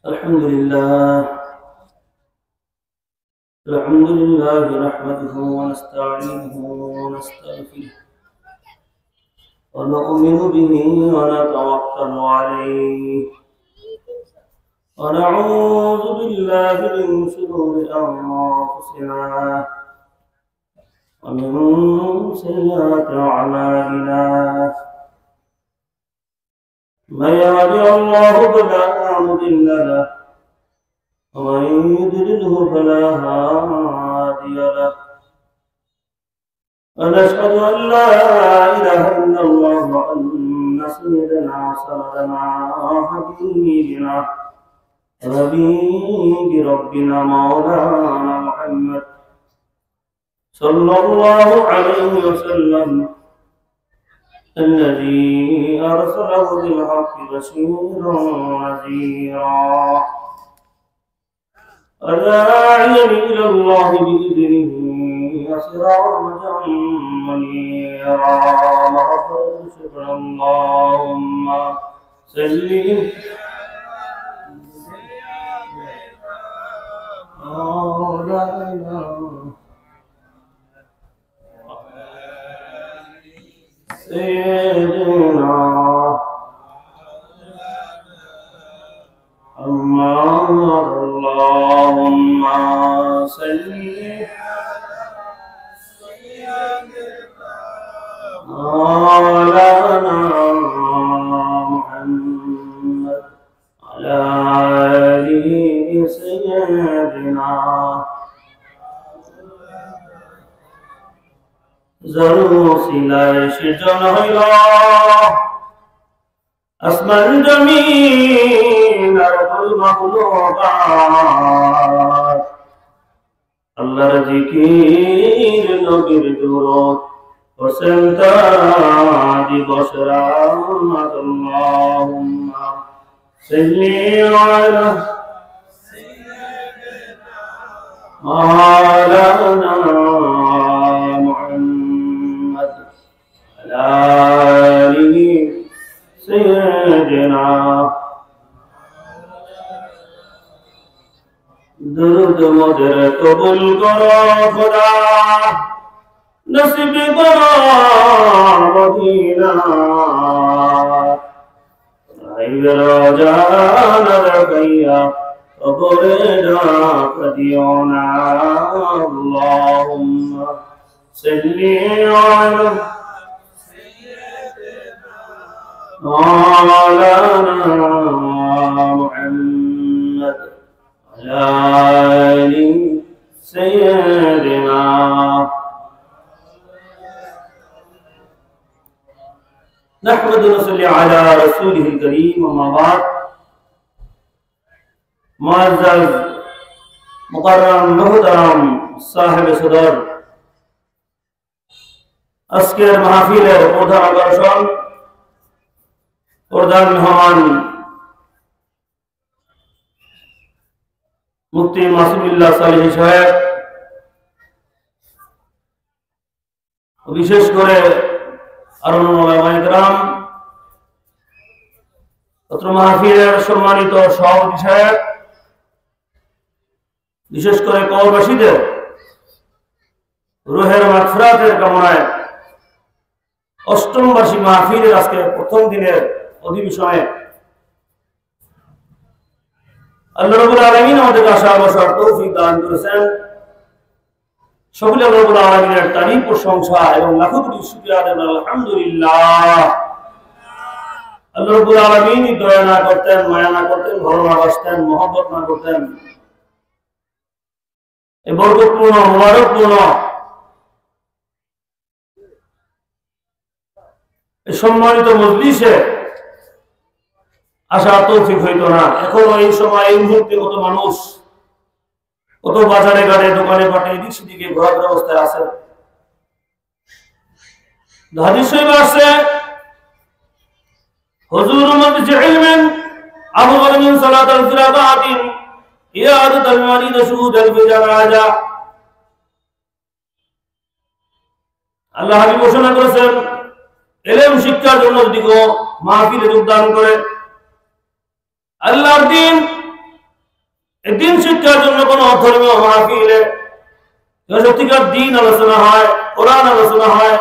الحمد لله الحمد لله نحمده ونستعينه ونستغفره ونؤمن به ونتوكل عليه ونعوذ بالله من شرور أنفسنا ومن سيئات أعمالنا من يهده الله فلا مضل له ومن يضلله فلا هادي له ونشهد أن لا إله إلا الله وأن سيدنا وسندنا حبيبنا حبيب ربنا مولانا محمد صلى الله عليه وسلم الذي أرسله بالحق بشيرا ونذيرا وداعيا إلى الله بإذنه وسراجا منيرا اللهم صل سيدنا اللهم صل مولانا محمد على آله سيدنا জরুর সিলায় সৃজন হইল আসমান জমিন আর মাখলুকাত আল্লাহর জিকির নবীর দুরূদ হোসেন দিবস রাহমাত আল্লাহুম্মা সাল্লি আলা মাওলানা মুহাম্মদ আলা سيدنا درود مدر قبول کرو خدا نصیب کرو مدینہ ایو جان رکھیا قبر ڈاک دیونا اللہم صلی علی مولانا محمد على آل سيدنا نحمد ونصلي على رسوله الكريم وما بعد معزز مكرم محترم صاحب صدر আজকের মাহফিলের প্রধান আকর্ষণ প্রধান মেহমান মুফতি মাসুমুল্লাহ সালেহী সাহেব, বিশেষ করে আরো ওলামায়ে কেরাম, অত্র মাহফিলের সম্মানিত সভাপতি সাহেব, বিশেষ করে কওমবাসীদের রুহের মাগফিরাতের কামনায় অষ্টম বার্ষিক মাহফিলের আজকে প্রথম দিনের অধিবেশনে আল্লাহ রাব্বুল আলামিন আমাদেরকে আসা বসার তৌফিক দান করেছেন। সকলে আল্লাহ রাব্বুল আলামিনের তারিফ প্রশংসা এবং লাখো কোটি শুকরিয়া দেন আলহামদুলিল্লাহ। আল্লাহ রাব্বুল আলামিন দয়া না করতেন, মায়া না করতেন, ভালো না বাসতেন, মহব্বত না করতেন, এই বরকতপূর্ণ মুবারকপূর্ণ এই সম্মানিত মজলিসে আসা তৌফিক হইতো না। এখনো এই সময় এই মুহূর্তে কত মানুষ কত বাজারে ঘাটে দোকানে পাটে এদিক সেদিকে ঘোরাফেরা অবস্থায় আছে। হাদিস শরীফে আছে হুজুর মজলিস ইলমিন আবু বকর মিন সালাতাল ফিরাবাতিন ইয়াদাতুল মারিদ শুহুদাল বিজানাজা। আল্লাহ হাবিব ঘোষণা করেছেন ইলম শিক্ষার জন্য যদি মাহফিলে যোগদান করে আল্লাহর দিন এই দিন শিক্ষার জন্য কোন ধর্মীয় মাহফিলে সত্যিকার দিন আলোচনা হয়, কোরআন আলোচনা হয়,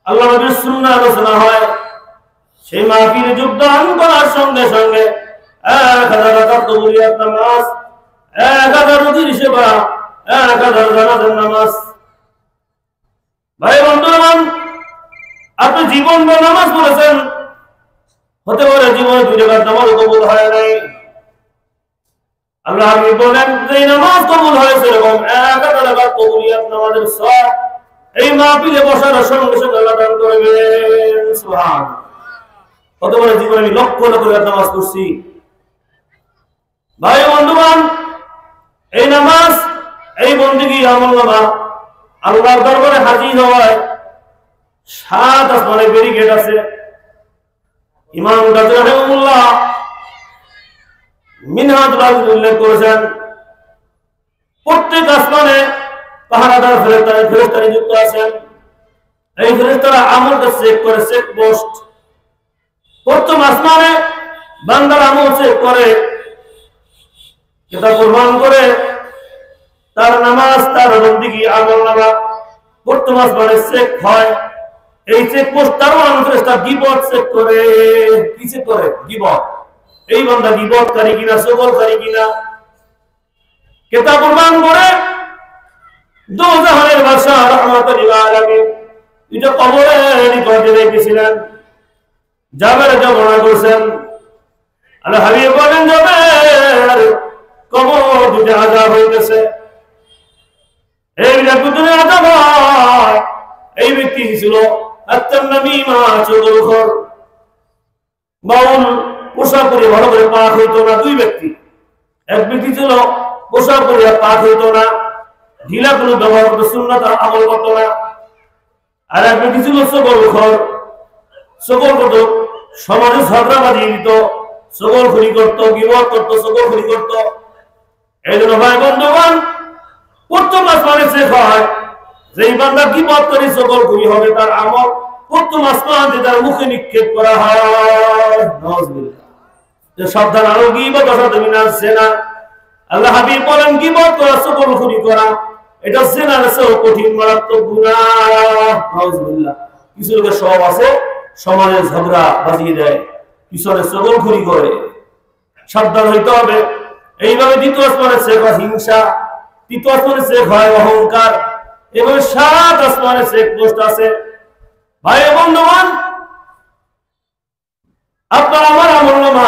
আল্লাহ নবীর সুন্নাহ আলোচনা হয়, সেই মাহফিলে যোগদান করার সঙ্গে সঙ্গে 1000 রাকাত কবুলিয়াত নামাজ, 1000 রোগীর সেবা, 1000 জানাজার নামাজ। ভাই বন্ধুগণ, আপনি জীবন বা নামাজ পড়েছেন, হতে পারে জীবনে 2 রাকাত নামাজ কবুল হয় নাই। আল্লাহ হাবিব বলেন যে নামাজ কবুল হয়েছে এরকম 1000 রাকাত কবুলিয়াত নামাজের সওয়াব এই মাহফিলে বসার সঙ্গে সঙ্গে আল্লাহ দান করবেন। সুবহানাল্লাহ। হতে পারে জীবনে আমি লক্ষ লক্ষ রাকাত নামাজ পড়ছি। ভাই বন্ধুগণ, এই নামাজ, এই বন্দেগী, আমলনামা আল্লাহর দরবারে হাজির হওয়ায় 7 আসমানে ব্যারিকেড আছে। ইমাম গাজী রাহিমাহুল্লাহ মিনহাজুল আলিম উল্লেখ করেছেন, প্রত্যেক আসমানে পাহারাদার ফেরেশতা নিযুক্ত আছেন। এই ফেরেশতারা আমলটা চেক করে, চেক পোস্ট। প্রথম আসমানে বান্দার আমল চেক করে, কিতাব প্রমাণ করে, তার নামাজ, তার বন্দেগী, আমলনামা প্রথম আসমানে চেক হয়। এই চেক পোস্ট তার ফেরেশতা গীবত চেক করে। কি চেক করে? গীবত। এই বান্দা গীবতকারী কিনা, সকলকারী কিনা। কিতাব প্রমাণ করে দোজাহানের বাদশা রাহমাতুল লিল আলামিন এটা কবরে নিকটে রেখেছিলেন। জাবের বর্ণনা করেছেন, আল্লাহ হাবিব বলেন জাবের কবর দুটো আযাব হইতেছে। এই দুটো আযাব হয়। এই ব্যক্তি ছিল আত-তামিমা চুগলখোর, বাউল, পোশাক পরে ভালো করে পাক হইতো না। 2 ব্যক্তি, এক ব্যক্তি ছিল পোশাক পরে পাক হইতো না, ঢিলা কোনো ব্যবহার করতো, সুন্নাত আমল করতো না। আর এক ব্যক্তি ছিল চগলখোর, চগল করতো, সমাজে ঝগড়া বাজিয়ে দিত, চগলখড়ি করতো, গীবত করতো, চগলখড়ি করতো। এই জন্য ভাই বন্ধুগণ, প্রথম আসমানে চেক হয় যেই বান্দা গীবত করে চগলখড়ি হবে, তার আমল প্রথম আসমানে তার মুখে নিক্ষেপ করা হয়। নাউজুবিল্লাহ। যে সাবধান, আরো গীবত অসাধু মিনাজ জিনা। আল্লাহ হাবিব বলেন গীবত করা, চগলখড়ি করা এটা জিনার চেয়েও কঠিন মারাত্মক গুনাহ। নাউজুবিল্লাহ। কিছু লোকের স্বভাব আছে, সমাজে ঝগড়া বাজিয়ে দেয়, পিছনে চগলখড়ি করে। সাবধান হইতে হবে। এইভাবে দ্বিতীয় আসমানে চেক হয় হিংসা, তৃতীয় আসমানে চেক হয় অহংকার, এবং 7 আসমানে চেক পোস্ট আছে। ভাই বন্ধুগণ, আপনার আমার আমলনামা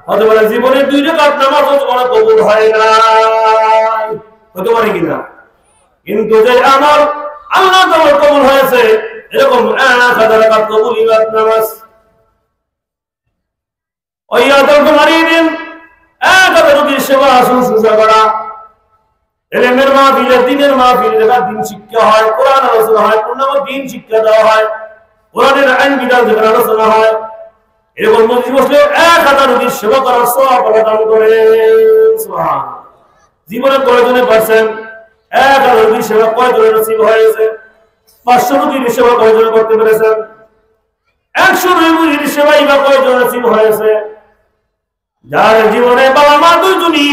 হতে পারে জীবনে 2 রাকাত নামাজ জীবনে কবুল হয় নাই, হতে পারে কিনা, কিন্তু যে আমল আল্লাহ তাআলা কবুল হয়েছে এরকম 1000 রাকাত কবুলিয়াত নামাজ। ওয়াইয়াদাল মারিদিন 1000 রোগীর সেবা শুশ্রূষা করা। ইলমের মাহফিলে, দ্বীনের মাহফিলে যেখানে দ্বীন শিক্ষা হয়, কোরআন আলোচনা হয়, পূর্ণাঙ্গ দ্বীন শিক্ষা দেওয়া হয়, কোরআনের আইন বিধান যেখানে আলোচনা হয়, এরকম মজলিসে বসলে 1000 রোগীর সেবা করার সওয়াব আল্লাহ দান করেন। সুবহানাল্লাহ। জীবনে কয়জনে পারছেন 1000 রোগীর সেবা? কয়জনের নসিব হয়েছে? 500 রোগীর সেবা কয়জনে করতে পেরেছেন? 100 রোগীর সেবাই বা কয়জনের নসিব হয়েছে? যার জীবনে বাবা মা 2 জনই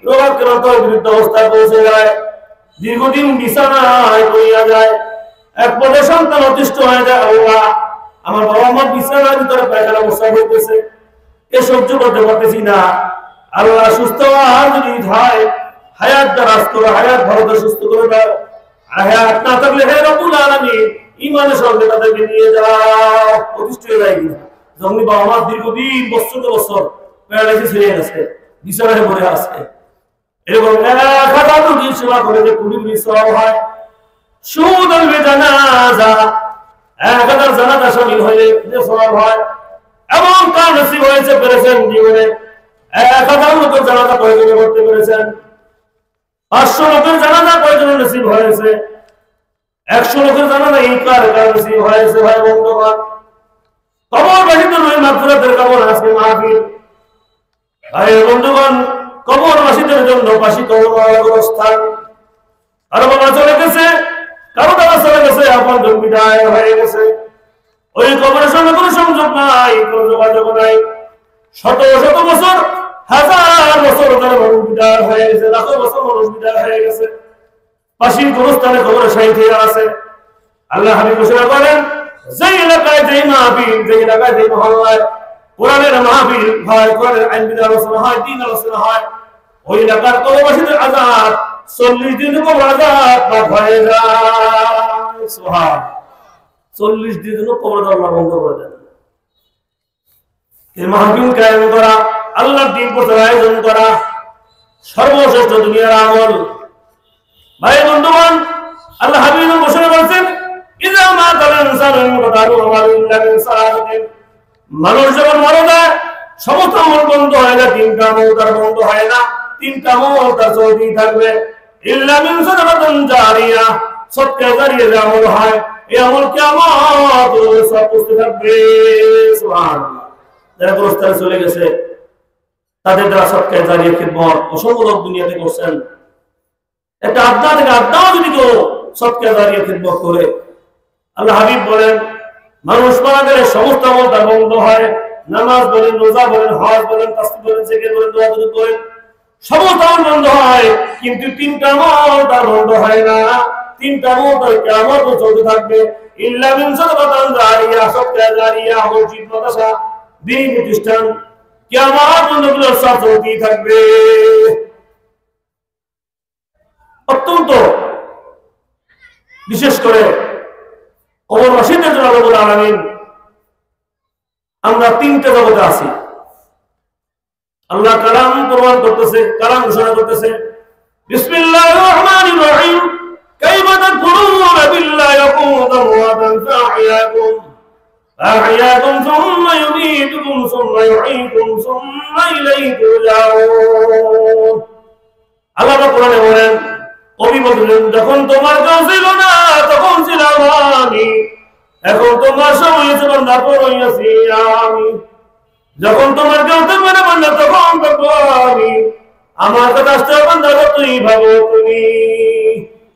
রোগাক্রান্তের বিরুদ্ধে অবস্থায় পৌঁছে যায়, দীর্ঘদিন বিছানায় পড়িয়া যায়, এক পদে সন্তান অতিষ্ঠ হয়ে যায়, আল্লাহ আমার বাবা মা বিছানার ভিতরে পায়খানা বসা হইতেছে, এ সহ্য করতে পারতেছি না, আল্লাহ সুস্থ আর যদি হয় হায়াত দারাজ করো, হায়াত ভারতে সুস্থ করে দাও, হায়াত না থাকলে হে রব্বুল আলামিন ঈমানের সঙ্গে তাদেরকে নিয়ে যাও। অতিষ্ঠ হয়ে যায় কিনা? যখন বাবা মা দীর্ঘদিন বছর বছর প্যারালাইসিস হয়ে গেছে, বিছানায় পড়ে আছে, এরকম 1000 রোগীর সেবা করে যে 20 সওয়াব হয়। শুহুদুল জানাজা 1000 জানাজা শামিল হয়ে যে সওয়াব হয়, এবং তার নসিব হয়েছে পেরেছেন জীবনে 1000 লোকের জানাজা কয়জনে করতে পেরেছেন? 500 লোকের জানাজা কয়জনে নসিব হয়েছে? 100 লোকের জানাজা এই কার নসিব হয়েছে? ভাই বন্ধুগণ, কবরবাসীদের ওই মাগফিরাতের কবর আজকে মাহফিল। ভাই বন্ধুগণ, কবরবাসীদের জন্য পাশি কবর স্থান। কারো বাবা চলে গেছে, কারো দাদা চলে গেছে, আপন জন বিদায় হয়ে গেছে, ওই কবরের সঙ্গে কোনো সংযোগ নাই, কোনো যোগাযোগ নাই। শত শত বছর হাজার বছর ধরে মানুষ বিদায় হয়ে গেছে, লাখো বছর মানুষ বিদায় হয়ে গেছে, পাশের গোরস্থানে কবরে শহীদ হয়ে আছে। আল্লাহ হাবিব ঘোষণা করেন, যেই এলাকায় যেই মাহফিল, যেই এলাকায় যেই মহল্লায় কোরআনের মাহফিল হয়, কোরআনের আইন বিধান আলোচনা হয়, দ্বীন আলোচনা হয়, ওই এলাকার কবরবাসীদের আযাব 40 দিন কবর আযাব মাফ হয়ে যায়। সুবহান, 40 দিন কবর আযাব বন্ধ করে দেন। এই মাহফিল কায়েম করা, আল্লাহর দ্বীন প্রচার আয়োজন করা সর্বশ্রেষ্ঠ দুনিয়ার আমল। ভাই বন্ধুগণ, আল্লাহ হাবিব ঘোষণা করেছেন, ইযা মাতাল ইনসানু ইনকাতারু আমালু ইল্লা মিন সালাতিন। মানুষ যখন মারা যায় সমস্ত আমল বন্ধ হয় না, তিনটা আমল তার বন্ধ হয় না, তিনটা আমল তার চলতেই থাকবে। ইল্লা মিন সাদাকাতিন জারিয়া, সদকা জারিয়া যে আমল হয়, এই আমল কিয়ামত পর্যন্ত সব করতে থাকবে। সুবহানাল্লাহ। যারা গোরস্থানে চলে গেছে তাদের দ্বারা সদকা জারিয়া খিদমত অসংখ্য লোক দুনিয়াতে করছেন। একটা আড্ডা থেকে আড্ডাও যদি কেউ সদকা জারিয়া খিদমত করে, আল্লাহ হাবিব বলেন মানুষ মারা গেলে সমস্ত আমল তার বন্ধ হয়। নামাজ বলেন, রোজা বলেন, হজ বলেন, তাসবিহ বলেন, জিকির বলেন, দোয়া দুরূদ বলেন, সমস্ত আমল বন্ধ হয়, কিন্তু তিনটা আমল তার বন্ধ হয় না। তিনটা আমল তার কিয়ামত পর্যন্ত চলতে থাকবে। ইল্লা মিন সাদাকাতিন জারিয়া, সদকা জারিয়া, মসজিদ, মাদ্রাসা, দ্বীন প্রতিষ্ঠান কিয়ামত পর্যন্ত সব চলতেই থাকবে। অত্যন্ত বিশেষ করে কবরবাসীদের জন্য আল্লাহ রাব্বুল আলামিন, আমরা তিনটা জগতে আছি। আল্লাহ কালাম প্রমাণ করতেছে, কালাম ঘোষণা করতেছে, বিসমিল্লাহির রহমানির রহিম, কাইফা তাকফুরুনা বিল্লাহি ওয়া কুনতুম আমওয়াতান ফাআহইয়াকুম সুম্মা ইউমীতুকুম সুম্মা ইউহয়ীকুম সুম্মা ইলাইহি তুরজাউন। আল্লাহ কোরআনে বলেন, কবি বলেন, যখন তোমার কেউ ছিল না তখন ছিলাম আমি, এখন তোমার সময় হয়েছে বান্দা পড়াইয়াছি আমি। যখন তোমার কেউ থাকবে না বান্দা তখন থাকবো আমি, আমার কথা আসতে বান্দা তুই ভাবো তুমি।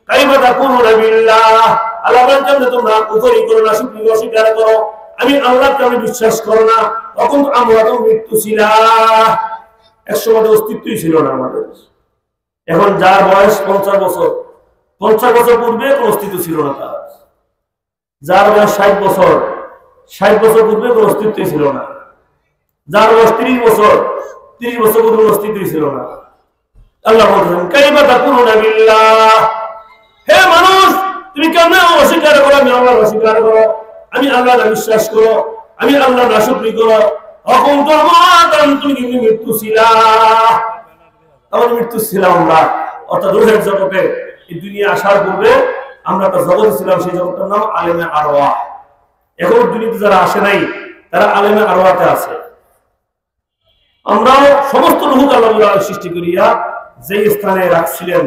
কাইফা তাকফুরুনা বিল্লাহ, আল্লাহ বলেন তোমরা কুফরি করো না, শুকরিয়া অস্বীকার করো, আমি আল্লাহকে আমি বিশ্বাস করো না। তখন আমরা তো মৃত্যু ছিলা, একসময় অস্তিত্বই ছিল না আমাদের। এখন যার বয়স 50 বছর, 50 বছর পূর্বে কোন অস্তিত্ব ছিল না তার। যার বয়স 60 বছর, 60 বছর পূর্বে কোন অস্তিত্ব ছিল না। যার বয়স 30 বছর, 30 বছর পূর্বে কোন অস্তিত্ব ছিল না। আল্লাহ বলেন, কাইফা তাকফুরুনা বিল্লাহ, হে মানুষ তুমি কেমনে অস্বীকার করো, আমি আল্লাহর অস্বীকার করো, আমি আল্লাহর বিশ্বাস করো, আমি আল্লাহর নাশুকরি করো। তখন তোমার তুমি কিন্তু মৃত্যু ছিলা, তখন মৃত্যু ছিলাম আমরা। অর্থাৎ রূহের জগতে এই দুনিয়া আসার পূর্বে আমরা একটা জগৎ ছিলাম, সেই জগতের নাম আলেমে আরওয়াহ। এখন দুনিয়াতে যারা আসে নাই তারা আলেমে আরওয়াহতে আছে। আমরাও সমস্ত রূহকে আল্লাহ সৃষ্টি করিয়া যে স্থানে রাখছিলেন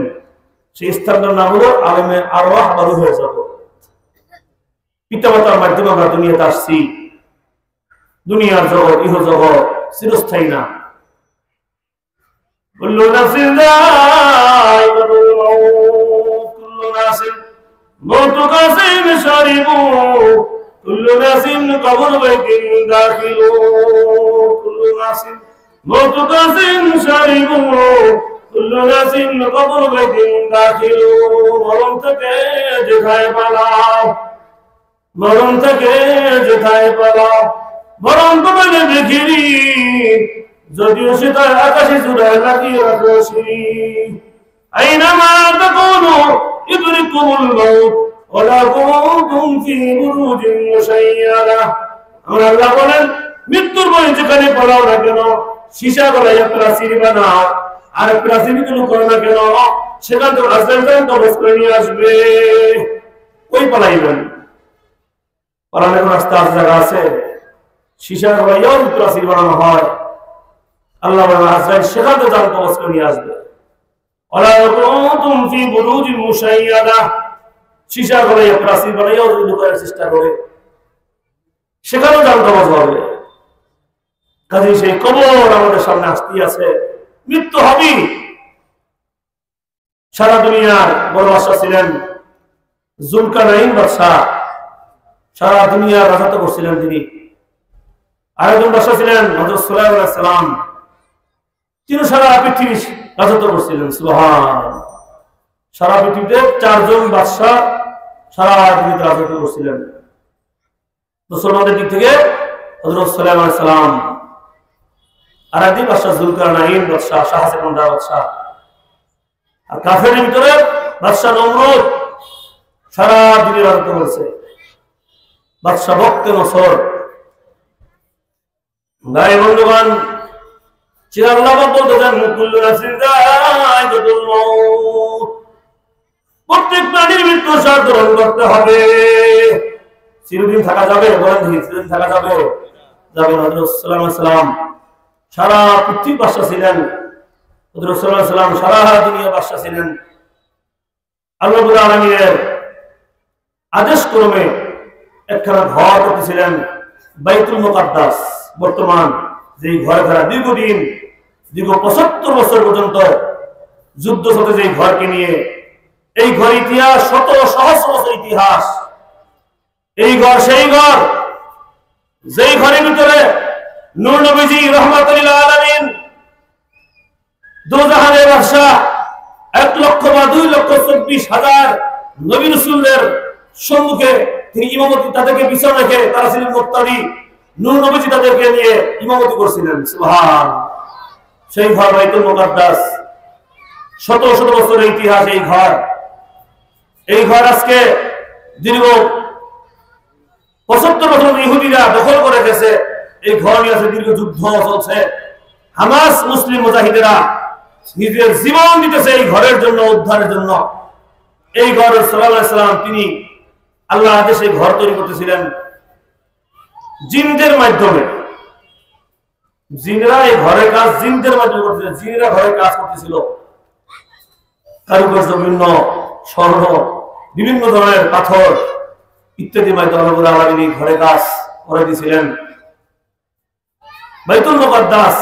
সেই স্থানটার নাম হলো আলেমে আরওয়াহ বা রূহের জগৎ। পিতামাতার মাধ্যমে আমরা দুনিয়াতে আসছি। দুনিয়ার জগৎ, ইহ জগৎ চিরস্থায়ী না। كل نفس ذائقة الموت كل ناس موت قاسم شاربوا كل ناس قبر بيت داخل كل ناس موت قاسم شاربوا كل ناس قبر بيت داخل মরণ থেকে যেথায় পালাও, মরণ থেকে যেথায় পালাও, মরণ তোমাকে দেখিনি যদিও সে তার আকাশে চূড়ায় লাগিয়ে রাখো সিঁড়ি। আইনামা তাকুনু ইদরিকুমুল মাউত ওয়ালা কুনতুম ফি বুরুজিন মুশাইয়াদা। আমরা আল্লাহ বলেন, মৃত্যুর ভয়ে যেখানে পালাও না কেন, সীসা গলায় প্রাচীর বানাও আর প্রাচীর গুলো করো না কেন, সেখান থেকে আজরাইল কবজ করে নিয়ে আসবে। কই পালাইবেন? পালানোর রাস্তা জায়গা আছে? সীসা গলায়ও প্রাচীর বানানো হয়। আল্লাহ বলেন আজরাইল সেখান থেকে জান কবজ করে নিয়ে আসবে। ওয়ালা কুনতুম ফি বুরুজিন মুশাইয়াদা, সীসা গলায় প্রাচীর বানাইও যদি লুকানোর চেষ্টা করে সেখানেও জান কবজ হবে। কাজে সেই কবর আমাদের সামনে আসতেই আছে, মৃত্যু হবেই। সারা দুনিয়ার বড় বাদশা ছিলেন জুলকারনাইন বাদশা, সারা দুনিয়ার রাজত্ব করছিলেন তিনি। আরেকজন বাদশা ছিলেন হযরত সুলাইমান আলাইহিস সালাম, তিনি সারা পৃথিবী রাজত্ব করছিলেন। সুবহানাল্লাহ। সারা পৃথিবীতে 4 জন বাদশাহ সারা পৃথিবীতে রাজত্ব করছিলেন। মুসলমানদের দিক থেকে হযরত সুলাইমান আলাইহিস সালাম, আর একদিন বাদশাহ যুলকারনাইন বাদশাহ, শাহ সেকন্দার বাদশাহ, আর কাফেরের ভিতরে বাদশাহ নমরুদ সারা দিনে রাজত্ব করেছে। বাদশাহ বক্তে নসর। ভাই বন্ধুগণ, চিরাল্লাহ বলতেছেন কুল্লু নাফসিন যায়িকাতুল মাউত, প্রত্যেক প্রাণীর মৃত্যু স্বাদ গ্রহণ করতে হবে। চিরদিন থাকা যাবে? বলেন দেখি, চিরদিন থাকা যাবে? যাবে না। হযরত সুলাইমান আলাইহিস সালাম সারা পৃথিবীর বাদশা ছিলেন। হযরত সুলাইমান আলাইহিস সালাম সারা দুনিয়ার বাদশা ছিলেন। আল্লাহ রাব্বুল আলামিনের আদেশ ক্রমে একখানা ঘর করতেছিলেন, বাইতুল মুকাদ্দাস। বর্তমান যে ঘরে তারা দীর্ঘদিন, দীর্ঘ 75 বছর পর্যন্ত যুদ্ধ চলতে, যে ঘরকে নিয়ে, এই ঘর ইতিহাস, শত সহস্র বছর ইতিহাস। এই ঘর সেই ঘর যেই ঘরের ভিতরে নূর নবীজি রাহমাতুল লিল আলামিন, দোজাহানের বাদশা, 1 লক্ষ বা 2 লক্ষ 24,000 নবী রাসূলদের সম্মুখে তিনি ইমামতি, তাদেরকে পিছনে রেখে, তারা ছিলেন মুক্তাদি, নূর নবীজি তাদেরকে নিয়ে ইমামতি করছিলেন। সুবহান। সেই ঘর বাইতুল মুকাদ্দাস, শত শত বছরের ইতিহাস এই ঘর। এই ঘর আজকে দীর্ঘ 75 বছর ইহুদিরা দখল করে গেছে। এই ঘর নিয়ে আছে দীর্ঘ যুদ্ধ চলছে। হামাস মুসলিম মুজাহিদেরা নিজের জীবন দিতেছে এই ঘরের জন্য, উদ্ধারের জন্য। এই ঘর সাল্লাল্লাহু আলাইহি সাল্লাম তিনি আল্লাহর আদেশে ঘর তৈরি করতেছিলেন জিনদের মাধ্যমে। জিনরা এই ঘরের কাজ জিনদের মাধ্যমে করতেছিল। জিনরা ঘরের কাজ করতেছিল, কারুকার্য, বিভিন্ন স্বর্ণ, বিভিন্ন ধরনের পাথর ইত্যাদি মাধ্যমে আল্লাহ রাব্বুল আলামিন ঘরে কাজ করে দিয়েছিলেন। বাইতুল মুকাদ্দাস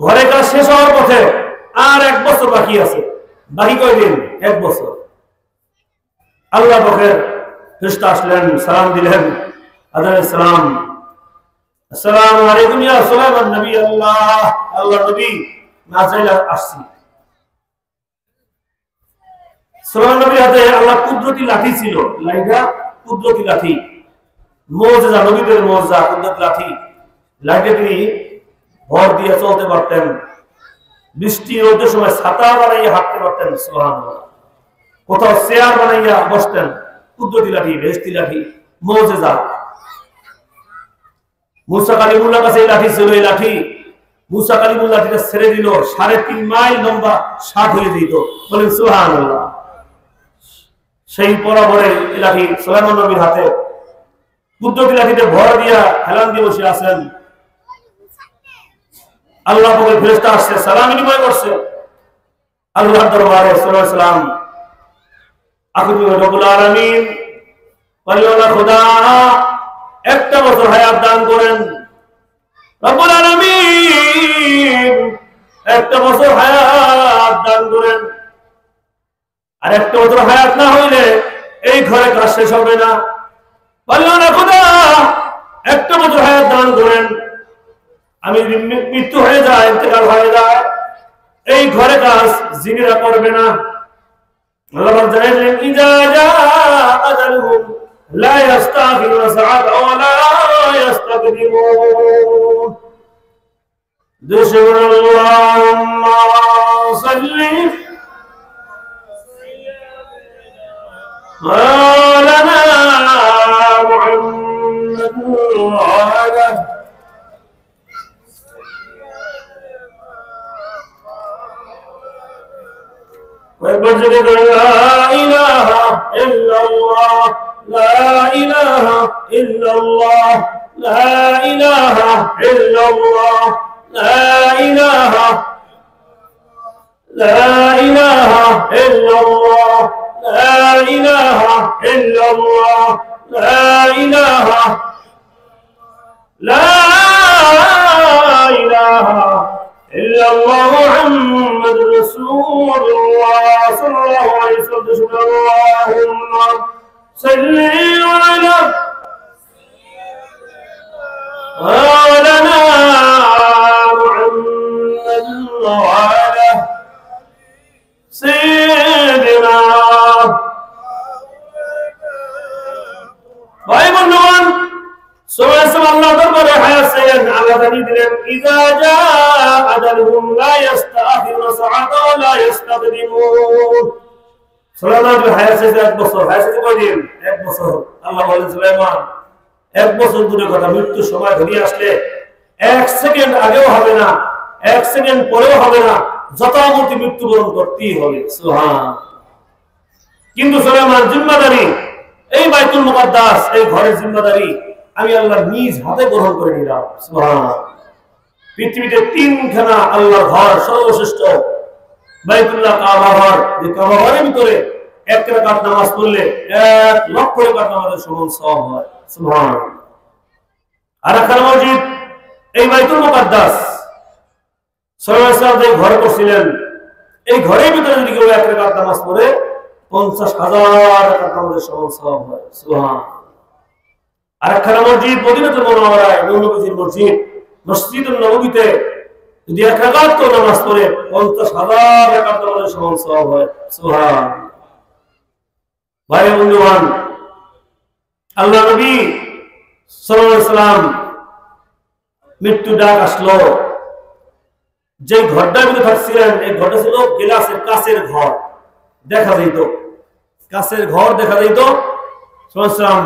ঘরে কাজ শেষ হওয়ার পথে আর 1 বছর বাকি আছে। বাকি কয়দিন? 1 বছর। আল্লাহ পাকের ফেরেশতা আসলেন, সালাম দিলেন। আলাইহিস সালাম, আসসালামু আলাইকুম ইয়া সুলাইমান নবী আল্লাহ। আল্লাহ নবী নাজিলা আসছি। সুলাইমান নবীর হাতে আল্লাহ কুদরতি লাঠি ছিল। লাঠিটা কুদরতি লাঠি, মুজিজা, নবীদের মুজিজা, কুদরতি লাঠি। লাঠিটা তিনি ভর দিয়ে চলতে পারতেন। বৃষ্টি রোদের সময় ছাতা বানাইয়া হাঁটতে পারতেন। সুবহানাল্লাহ। কোথাও চেয়ার বানাইয়া বসতেন। কুদরতি লাঠি, বেহেশতি লাঠি, মুজিজা। মুসা কালিমুল্লাহর কাছে এই লাঠি ছিল। এই লাঠি মুসা কালিমুল্লাহ লাঠিটা ছেড়ে দিল, 3.5 মাইল লম্বা শাক হয়ে যেত। বলেন সুবহানাল্লাহ। সেই বরাবরে এই লাঠি সুলাইমান নবীর হাতে। কুদরতি লাঠিতে ভর দিয়া হেলান দিয়ে বসে আছেন। আল্লাহ পাকের ফেরেশতা আসছে, সালাম বিনিময় করছে আল্লাহর দরবারে। সাল্লাল্লাহু আলাইহি সাল্লাম আকুতু রব্বুল আলামিন, আল্লাহ খোদা 1টা বছর হায়াত দান করেন। রব্বুল আলামিন 1টা বছর হায়াত দান করেন। আর 1টা বছর হায়াত না হইলে এই ঘরে কাজ শেষ হবে না। আল্লাহ খোদা 1টা বছর হায়াত দান করেন। আমি মৃত্যু হয়ে যায়, ইন্তেকাল হয়ে যায়, এই ঘরে কাজ জিনেরা করবে না। আল্লাহ জানেন, ইজা জা আজালুহুম লা ইস্তাখিরুনা সাআতা ওয়া লা ইস্তাকদিমুন। আল্লাহুম্মা সাল্লি আলা মুহাম্মাদ ওয়া আলা وَيَبْجَدُ لَا إِلَهَ إِلَّا اللَّهُ لَا إِلَهَ إِلَّا اللَّهُ لَا إِلَهَ إِلَّا اللَّهُ لَا إِلَهَ لَا إِلَهَ إِلَّا اللَّهُ لَا إِلَهَ إِلَّا اللَّهُ لَا إِلَهَ لَا إِلَهَ إلا الله محمد رسول الله صلى الله عليه وسلم. اللهم صل على مولانا محمد সুবহানাল্লাহ, আল্লাহ দরবারে হায়াত চাইলেন, আল্লাহ জানিয়ে দিলেন ইযা জা আজালুহুম লা ইস্তাখিরুনা সাআতা ওয়া লা ইস্তাকদিমুন। সুলাইমান হায়াত চাইছে 1 বছর, হায়াত চাইছে কয়দিন? 1 বছর। আল্লাহ বলেন সুলাইমান 1 বছর দূরে কথা, মৃত্যুর সময় ঘনিয়ে আসলে 1 সেকেন্ড আগেও হবে না, 1 সেকেন্ড পরেও হবে না, যথামতি মৃত্যুবরণ করতেই হবে। সুবহান। কিন্তু সুলাইমান জিম্মাদারি, এই বাইতুল মুকাদ্দাস, এই ঘরের জিম্মাদারি আমি আল্লাহ নিজ হাতে গ্রহণ করে নিলাম। সুবহান। পৃথিবীতে 3খানা আল্লাহর ঘর সর্বশ্রেষ্ঠ বাইতুল্লাহ, কাবা ঘর। এই কাবা ঘরের ভিতরে 1 রাকাত নামাজ পড়লে 1 লক্ষ রাকাত নামাজের সমান সওয়াব হয়। সুবহান। আর একটা মসজিদ এই বাইতুল মুকাদ্দাস, সাল্লাল্লাহু আলাইহি ওয়াসাল্লাম যে ঘরে করছিলেন, এই ঘরের ভিতরে যদি কেউ 1 রাকাত নামাজ পড়ে 50,000 রাকাত নামাজের সমান সওয়াব হয়। সুবহান। আর একটা মসজিদ মদিনাতুল মুনাওয়ারায়, নবীজির মসজিদ, মসজিদুন নববীতে যদি 1 রাকাত কেউ নামাজ পড়ে 50,000 রাকাত নামাজের সমান সওয়াব হয়। সুবহান। ভাই বন্ধুগণ, আল্লাহ নবী সাল্লাল্লাহু আলাইহি ওয়াসাল্লাম মৃত্যু ডাক আসলো, যে ঘরটার ভিতরে থাকছিলেন এই ঘরটা ছিল গ্লাসের, কাচের ঘর, দেখা যাইত, কাচের ঘর দেখা যাইত। সাল্লাল্লাহু আলাইহি ওয়াসাল্লাম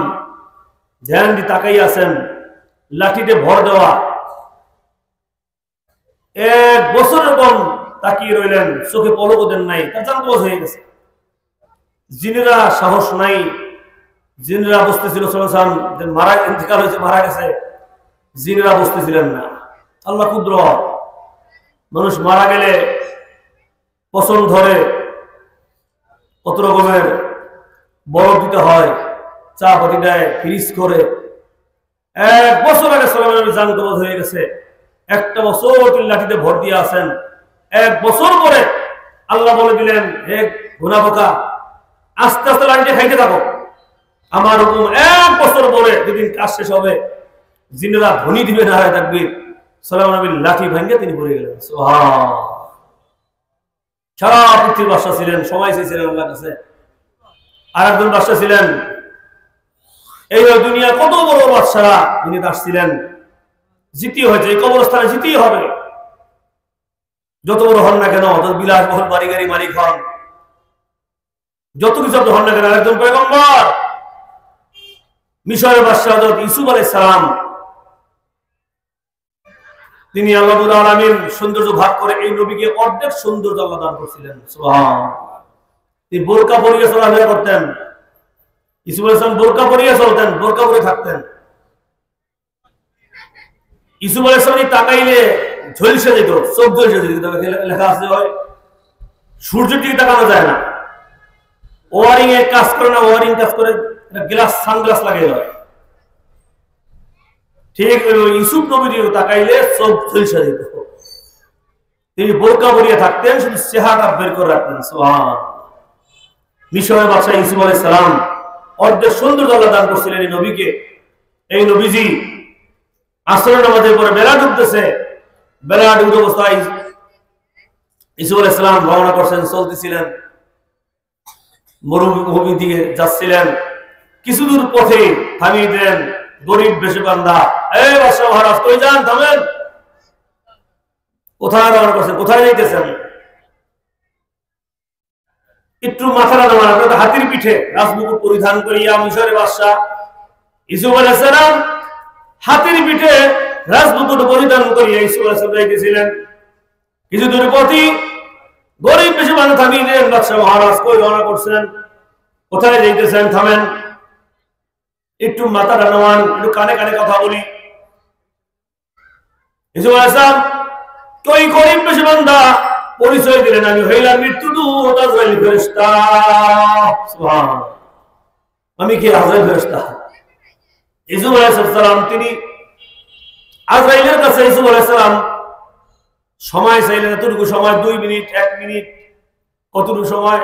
ধ্যান দিয়ে তাকাই আছেন, লাঠিতে ভর দেওয়া। 1 বছর এরকম তাকিয়ে রইলেন, চোখে পলকও দেন নাই, তার জান কবজ হয়ে গেছে। জিনেরা সাহস নাই, জিনেরা বসতেছিল, সাল্লাল্লাহু আলাইহি ওয়াসাল্লাম মারা, ইন্তেকাল হয়েছে, মারা গেছে, জিনেরা বসতেছিলেন না। আল্লাহ কুদরত, মানুষ মারা গেলে পছন্দ ধরে, কত রকমের বরফ দিতে হয়, চা পাতি দেয়, ফ্রিজ করে। 1 বছর আগে সাল্লাল্লাহু জান কবজ হয়ে গেছে, 1 বছর তিনি লাঠিতে ভর দিয়ে আছেন। 1 বছর পরে আল্লাহ বলে দিলেন, হে গুনাহগার, আস্তে আস্তে লাঠিতে খাইতে থাকো, আমার হুকুম 1 বছর পরে যেদিন কাজ শেষ হবে জিনেরা ধ্বনি দিবে না, থাকবে সাল্লাল্লাহু আলাইহি লাঠি ভাঙে তিনি পড়ে গেলেন। সুবহান। সারা পৃথিবীর বাদশা ছিলেন, সময় চেয়েছিলেন আল্লাহর কাছে। আর একজন বাদশা ছিলেন, এই দুনিয়া কত বড় বাদশারা তিনি আসছিলেন, জিতি হয়েছে, এই কবরস্থানে জিতেই হবে, যত বড় হন না কেন, যত বিলাসবহুল বাড়ি গাড়ি মালিক হন, যত কিছু আপনি হন না কেন। একজন পয়গম্বর, মিশরের বাদশা হযরত ইউসুফ আলাইহিস সালাম, তিনি আল্লাহ রাব্বুল আলামিন সৌন্দর্য ভাগ করে এই নবীকে অর্ধেক সৌন্দর্য আল্লাহ দান করেছিলেন। সুবহান। তিনি বোরকা পরিয়ে চলাফেরা করতেন, ইউসুফ আলাইহিস সালাম বোরকা পরিয়ে চলতেন, বোরকা পরে থাকতেন। ইউসুফ আলাইহিস সালাম তাকাইলে ঝলসে যেত, চোখ ঝলসে যেত, লেখা আছে হয় সূর্যের দিকে তাকানো যায় না, ওয়ারিং এ কাজ করে না, ওয়ারিং কাজ করে, গ্লাস, সানগ্লাস লাগিয়ে হয়। ঠিক ইউসুফ নবীর তাকাইলে চোখ ঝলসে যেত। তিনি বোরকা পরিয়ে থাকতেন, শুধু চেহারা বের করে রাখতেন। সুবহান। মিশরের বাদশা ইউসুফ আলাইহিস সালাম অর্ধেক সৌন্দর্য আল্লাহ দান করছিলেন এই নবীকে। এই নবীজি আসরের নামাজের পরে বেলা ডুবতেছে, বেলা ডুবতে অবস্থায় ইউসুফ আলাইহিস সালাম রওনা করছেন, চলতেছিলেন, মরুভূমি দিকে যাচ্ছিলেন। কিছু দূর পথে থামিয়ে দিলেন গরিব বেশে বান্দা, এই বাদশা মহারাজ কই যান, থামেন। কোথায় রওনা করছেন, কোথায় যাইতেছেন? একটু মাথাটা নামান, আপনাদের হাতির পিঠে রাজমুকুট পরিধান করিয়া মিশরের বাদশা ইউসুফ আলাইহিস সালাম হাতির পিঠে রাজমুকুট পরিধান করিয়া ইউসুফ আলাইহিস সালাম যাইতেছিলেন। কিছু দূর পথে গরিব বেশে বান্দা থামিয়ে দিলেন, বাদশা মহারাজ কই রওনা করছেন, কোথায় যাইতেছেন, থামেন, একটু মাথাটা নামান, একটু কানে কানে কথা বলি। ইউসুফ আলাইহিস সালাম কই গরিব বেশে বান্দা পরিচয় দিলেন, আমি হইলাম মৃত্যুদূত আজরাইল ফেরেশতা। সুবহান। আমি কি আজরাইল ফেরেশতা? ইউসুফ আলাইহিস সালাম তিনি আজরাইলের কাছে ইউসুফ আলাইহিস সালাম সময় চাইলেন, এতটুকু সময়, 2 মিনিট, 1 মিনিট, কতটুকু সময়?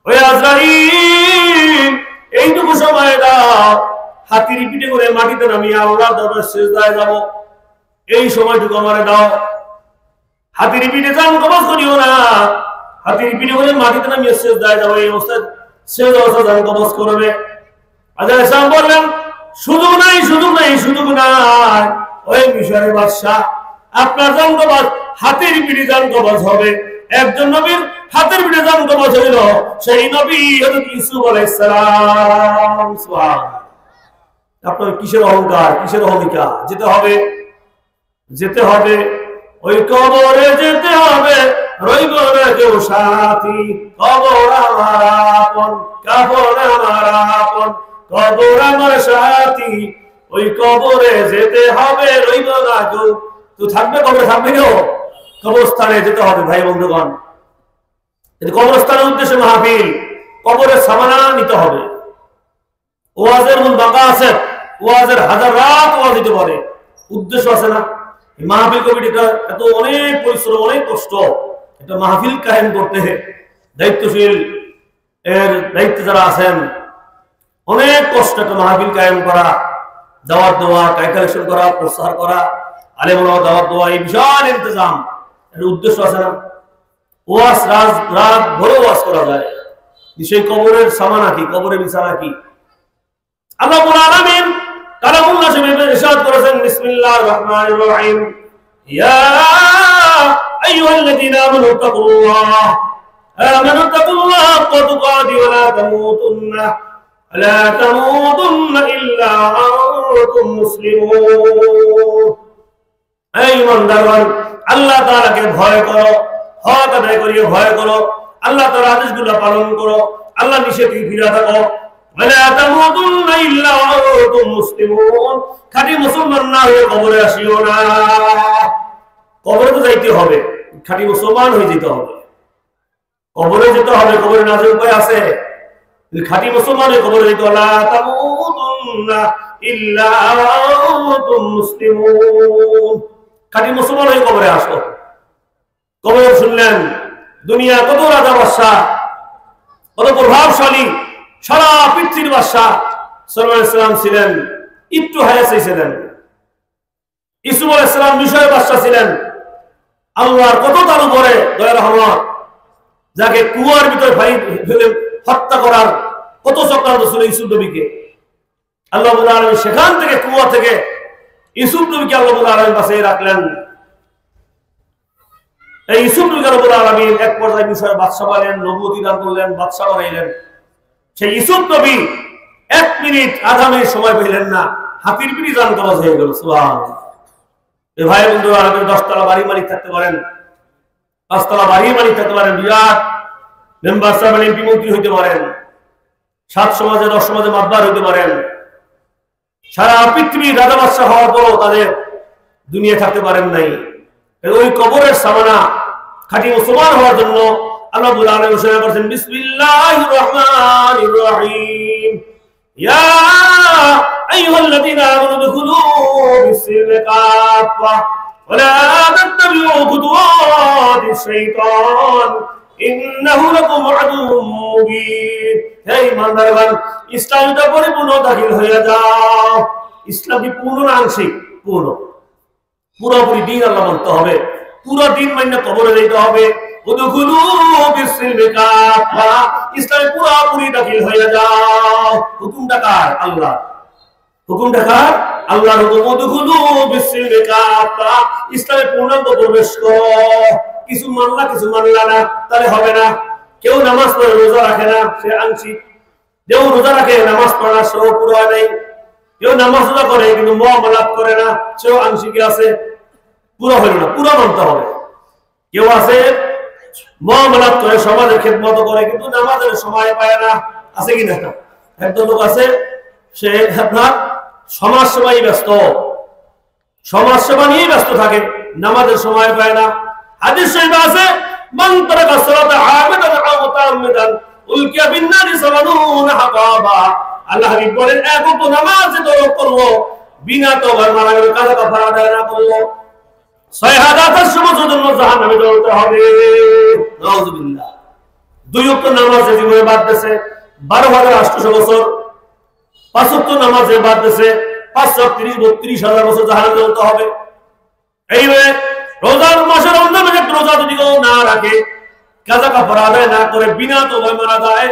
ওই আজরাইল এইটুকু সময় দাও, হাতির পিঠে করে মাটিতে নামিয়ে আল্লাহর দরবারে সিজদায় যাব, এই সময়টুকু আমারে দাও। হাতির পিঠে যান কবজ করিও না, হাতির পিঠে করে মাটিতে নামিয়ে সিজদায় যাব, এই অবস্থায় সিজদা যান কবজ করবে। আজরাইল সাহেব বললেন, সুযোগ নাই, সুযোগ নাই, সুযোগ ওই মিশরের বাদশাহ আপনার জঙ্গবাজ হাতির পিঠে জঙ্গবাজ হবে। একজন নবীর হাতের পিঠে জঙ্গবাজ হইল, সেই নবী হযরত ইউসুফ আলাইহিস সালাম। সুবহানাল্লাহ। আপনার কিসের অহংকার, কিসের অহমিকা? যেতে হবে, যেতে হবে, ওই কবরে যেতে হবে, রইব না কেউ সাথী। কবর আমার আপন, কাফন আমার আপন, কবর আমার সাথী। ওই কবরে যেতে হবে, রইব না কেউ। তো থাকবে কবরে, থাকবে কেউ? কবরস্থানে যেতে হবে ভাই বন্ধুগণ। কবরস্থানের উদ্দেশ্যে মাহফিল, কবরের সামানা নিতে হবে। ওয়াজের মূল বাঁকা আছে, ওয়াজের হাজার রাত ওয়াজ দিতে পারে, উদ্দেশ্য আছে না? মাহফিল কমিটিটা এত অনেক পরিশ্রম, অনেক কষ্ট। একটা মাহফিল কায়েম করতে দায়িত্বশীল এর দায়িত্বে যারা আছেন, অনেক কষ্ট একটা মাহফিল কায়েম করা, দাওয়াত দেওয়া, টাকা কালেকশন করা, প্রচার করা, আলেমরা দাওয়াত দেওয়া, এই বিশাল ইন্তজাম। এর উদ্দেশ্য আছে না? ওয়াজ রাত ভরে ওয়াজ করা যায়, সেই কবরের সামানা কি, কবরের বিছানা কি? আল্লাহ রাব্বুল আলামিন কালামুল্লাহ শরীফে ইরশাদ করেছেন, বিসমিল্লাহির রহমানির রহিম, ইয়া আইয়ুহাল্লাযীনা আমানু তাকুল্লাহ হাক্কা তুকাতিহি ওয়া লা তামুতুন্না ইল্লা আনতুম মুসলিমুন। এই ইমানদারগণ, আল্লাহ তাআলাকে ভয় করো, হক আদায় করিয়ে ভয় করো, আল্লাহ তাআলার আদেশগুলো পালন করো, আল্লাহ নিষেধ থেকে ফিরে থাকো। খাঁটি মুসলমান না হয়ে কবরে আসিও না। কবরে তো যাইতে হবে, খাঁটি মুসলমান হয়ে যেতে হবে, কবরে যেতে হবে। কবরে না যাওয়ার উপায় আছে? খাঁটি মুসলমান হয়ে কবরে যেতে হবে। খাঁটি মুসলমান হয়ে কবরে আসো। কবর শুনলেন, দুনিয়া কত রাজা বাদশাহ, কত প্রভাবশালী, সারা পৃথিবীর বাদশাহ সাল্লাল্লাহু আলাইহি ওয়াসাল্লাম ছিলেন, একটু হায়াতে ছিলেন। ইউসুফ আলাইহিস সালাম মিশরের বাদশাহ ছিলেন। আল্লাহর কত তার উপরে দয়ার রহমত, যাকে কুয়ার ভিতরে ফেলে হত্যা করার কত চক্রান্ত ছিল ইউসুফ নবীকে। আল্লাহ রাব্বুল আলামিন সেখান থেকে, কুয়া থেকে ইউসুফ নবীকে আল্লাহ রাব্বুল আলামিন বাঁচিয়ে রাখলেন। এই ইউসুফ নবীকে রাব্বুল আলামিন এক পর্যায়ে মিশরের বাদশাহ বানালেন, নবুয়তি দান করলেন, বাদশাহ বানাইলেন। সেই ইউসুফ নবী 1 মিনিট, আধা মিনিট সময় পেলেন না, হাতির পিঠে জঙ্গবাজ হয়ে গেল। সুবহানাল্লাহ। এই ভাই বন্ধুরা, 10 তলা বাড়ি মালিক থাকতে পারেন, 5 তলা বাড়ি মালিক থাকতে পারেন, বিরাট মেম্বার সাহেব, এমপি মন্ত্রী হইতে পারেন, 7 সমাজে 10 সমাজে মাতবার হইতে পারেন। সারা পৃথিবীর রাজা বাদশাহ হওয়ার পরও তাদের দুনিয়া থাকতে পারেন নাই। ওই কবরের সামানা খাঁটি মুসলমান হওয়ার জন্য আল্লাহ রাব্বুল আলামিন ঘোষণা করেছেন, বিসমিল্লাহির রহমানির রহিম, ইয়া আইয়ুহাল্লাযীনা আমানু দুখুলু ফিস-সিলমি কাফা ওয়া লা তাত্তাবিউ খুতুওয়াতিশ শাইতান ইন্নাহু লাকুম আদুউম মুবিন। হে ইমানদারগণ, ইসলামে পরিপূর্ণ দাখিল হয়ে যাও। ইসলাম কি পূর্ণ না আংশিক? পূর্ণ। পুরোপুরি দিন আল্লাহ মানতে হবে, পুরো দিন মাইনে কবরে যেতে হবে। ইসলামে পুরোপুরি দাখিল হয়ে যাও। হুকুমটা কার? আল্লাহ। হুকুমটা কার? আল্লাহর হুকুম। ইসলামে পূর্ণাঙ্গ প্রবেশ করো। কিছু মানলা, কিছু মানলা না, তাহলে হবে না। কেউ নামাজ পড়ে, রোজা রাখে না, সে আংশিক। কেউ রোজা রাখে, নামাজ পড়া সেও পুরো হয় নাই। কেউ নামাজ রোজা করে কিন্তু মুআমালাত করে না, সেও আংশিক আছে, পুরো হইল না। পুরো মানতে হবে। কেউ আছে মুআমালাত করে, সমাজের খেদমত করে, কিন্তু নামাজের সময় পায় না, আছে কি না? একদম লোক আছে, সে আপনার সমাজ সেবায় ব্যস্ত, সমাজ সেবা নিয়ে ব্যস্ত থাকে, নামাজের সময় পায় না। হাদিস শরীফে আছে, মান তারাকা সালাতা আবিদান আও মুতাআম্মিদান উলকিয়া বিন-নারি 70 হাকাবা। আল্লাহ হাবিব বলেন, এক ওয়াক্ত নামাজ তরক করলো, বিনা তওবার মারা গেল, কাজা কাফারা আদায় না করলো, শাহাদাতের সময়ের জন্য জাহান্নামে জ্বলতে হবে। নাউযুবিল্লাহ। 2 ওয়াক্ত নামাজে জীবনে বাদ দিয়েছে 12,800 বছর, 5 ওয়াক্ত নামাজে বাদ দিয়েছে 530-32,000 বছর জাহান্নামে জ্বলতে হবে। এইভাবে রোজার মাসে রমজান মাসে রোজা যদি কেউ না রাখে, কাজা কাফারা আদায় না করে, বিনা তওবায় মারা যায়,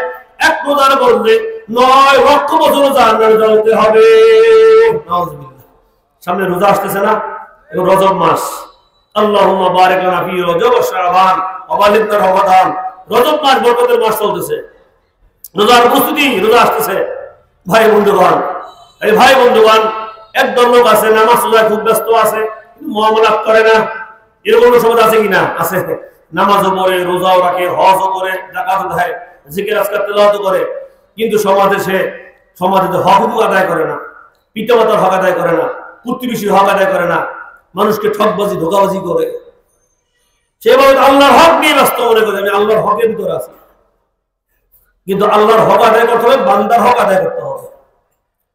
এক রোজার বদলে 9 লক্ষ বছর জাহান্নামে জ্বলতে হবে। নাউযুবিল্লাহ। সামনে রোজা আসতেছে না, এবং রজব মাস, আল্লাহুম্মা বারিক লানা ফি রজব ওয়া শাবান ওয়া বাল্লিগনা রমাদান। রজব মাস বরকতের মাস চলতেছে, রোজার প্রস্তুতি, রোজা আসতেছে। ভাই বন্ধুগণ, এই ভাই বন্ধুগণ, একদল লোক আছে নামাজ রোজায় খুব ব্যস্ত আছে, কিন্তু মুআমালাত করে না। এরকম সমাজ আছে কিনা? আছে। নামাজও পড়ে, রোজাও রাখে, হজও করে, যাকাতও দেয়, জিকির আজকার তেলাওয়াতও করে, কিন্তু সমাজে হক আদায় করে না, পিতামাতার হক আদায় করে না, প্রতিবেশীর হক আদায় করে না, মানুষকে ঠকবাজি ধোকাবাজি করে। সেভাবে আল্লাহর হক নিয়ে ব্যস্ত মনে করে আমি আল্লাহর হকের ভিতরে আছি, কিন্তু আল্লাহর হক আদায় করতে হবে, বান্দার হক আদায় করতে হবে।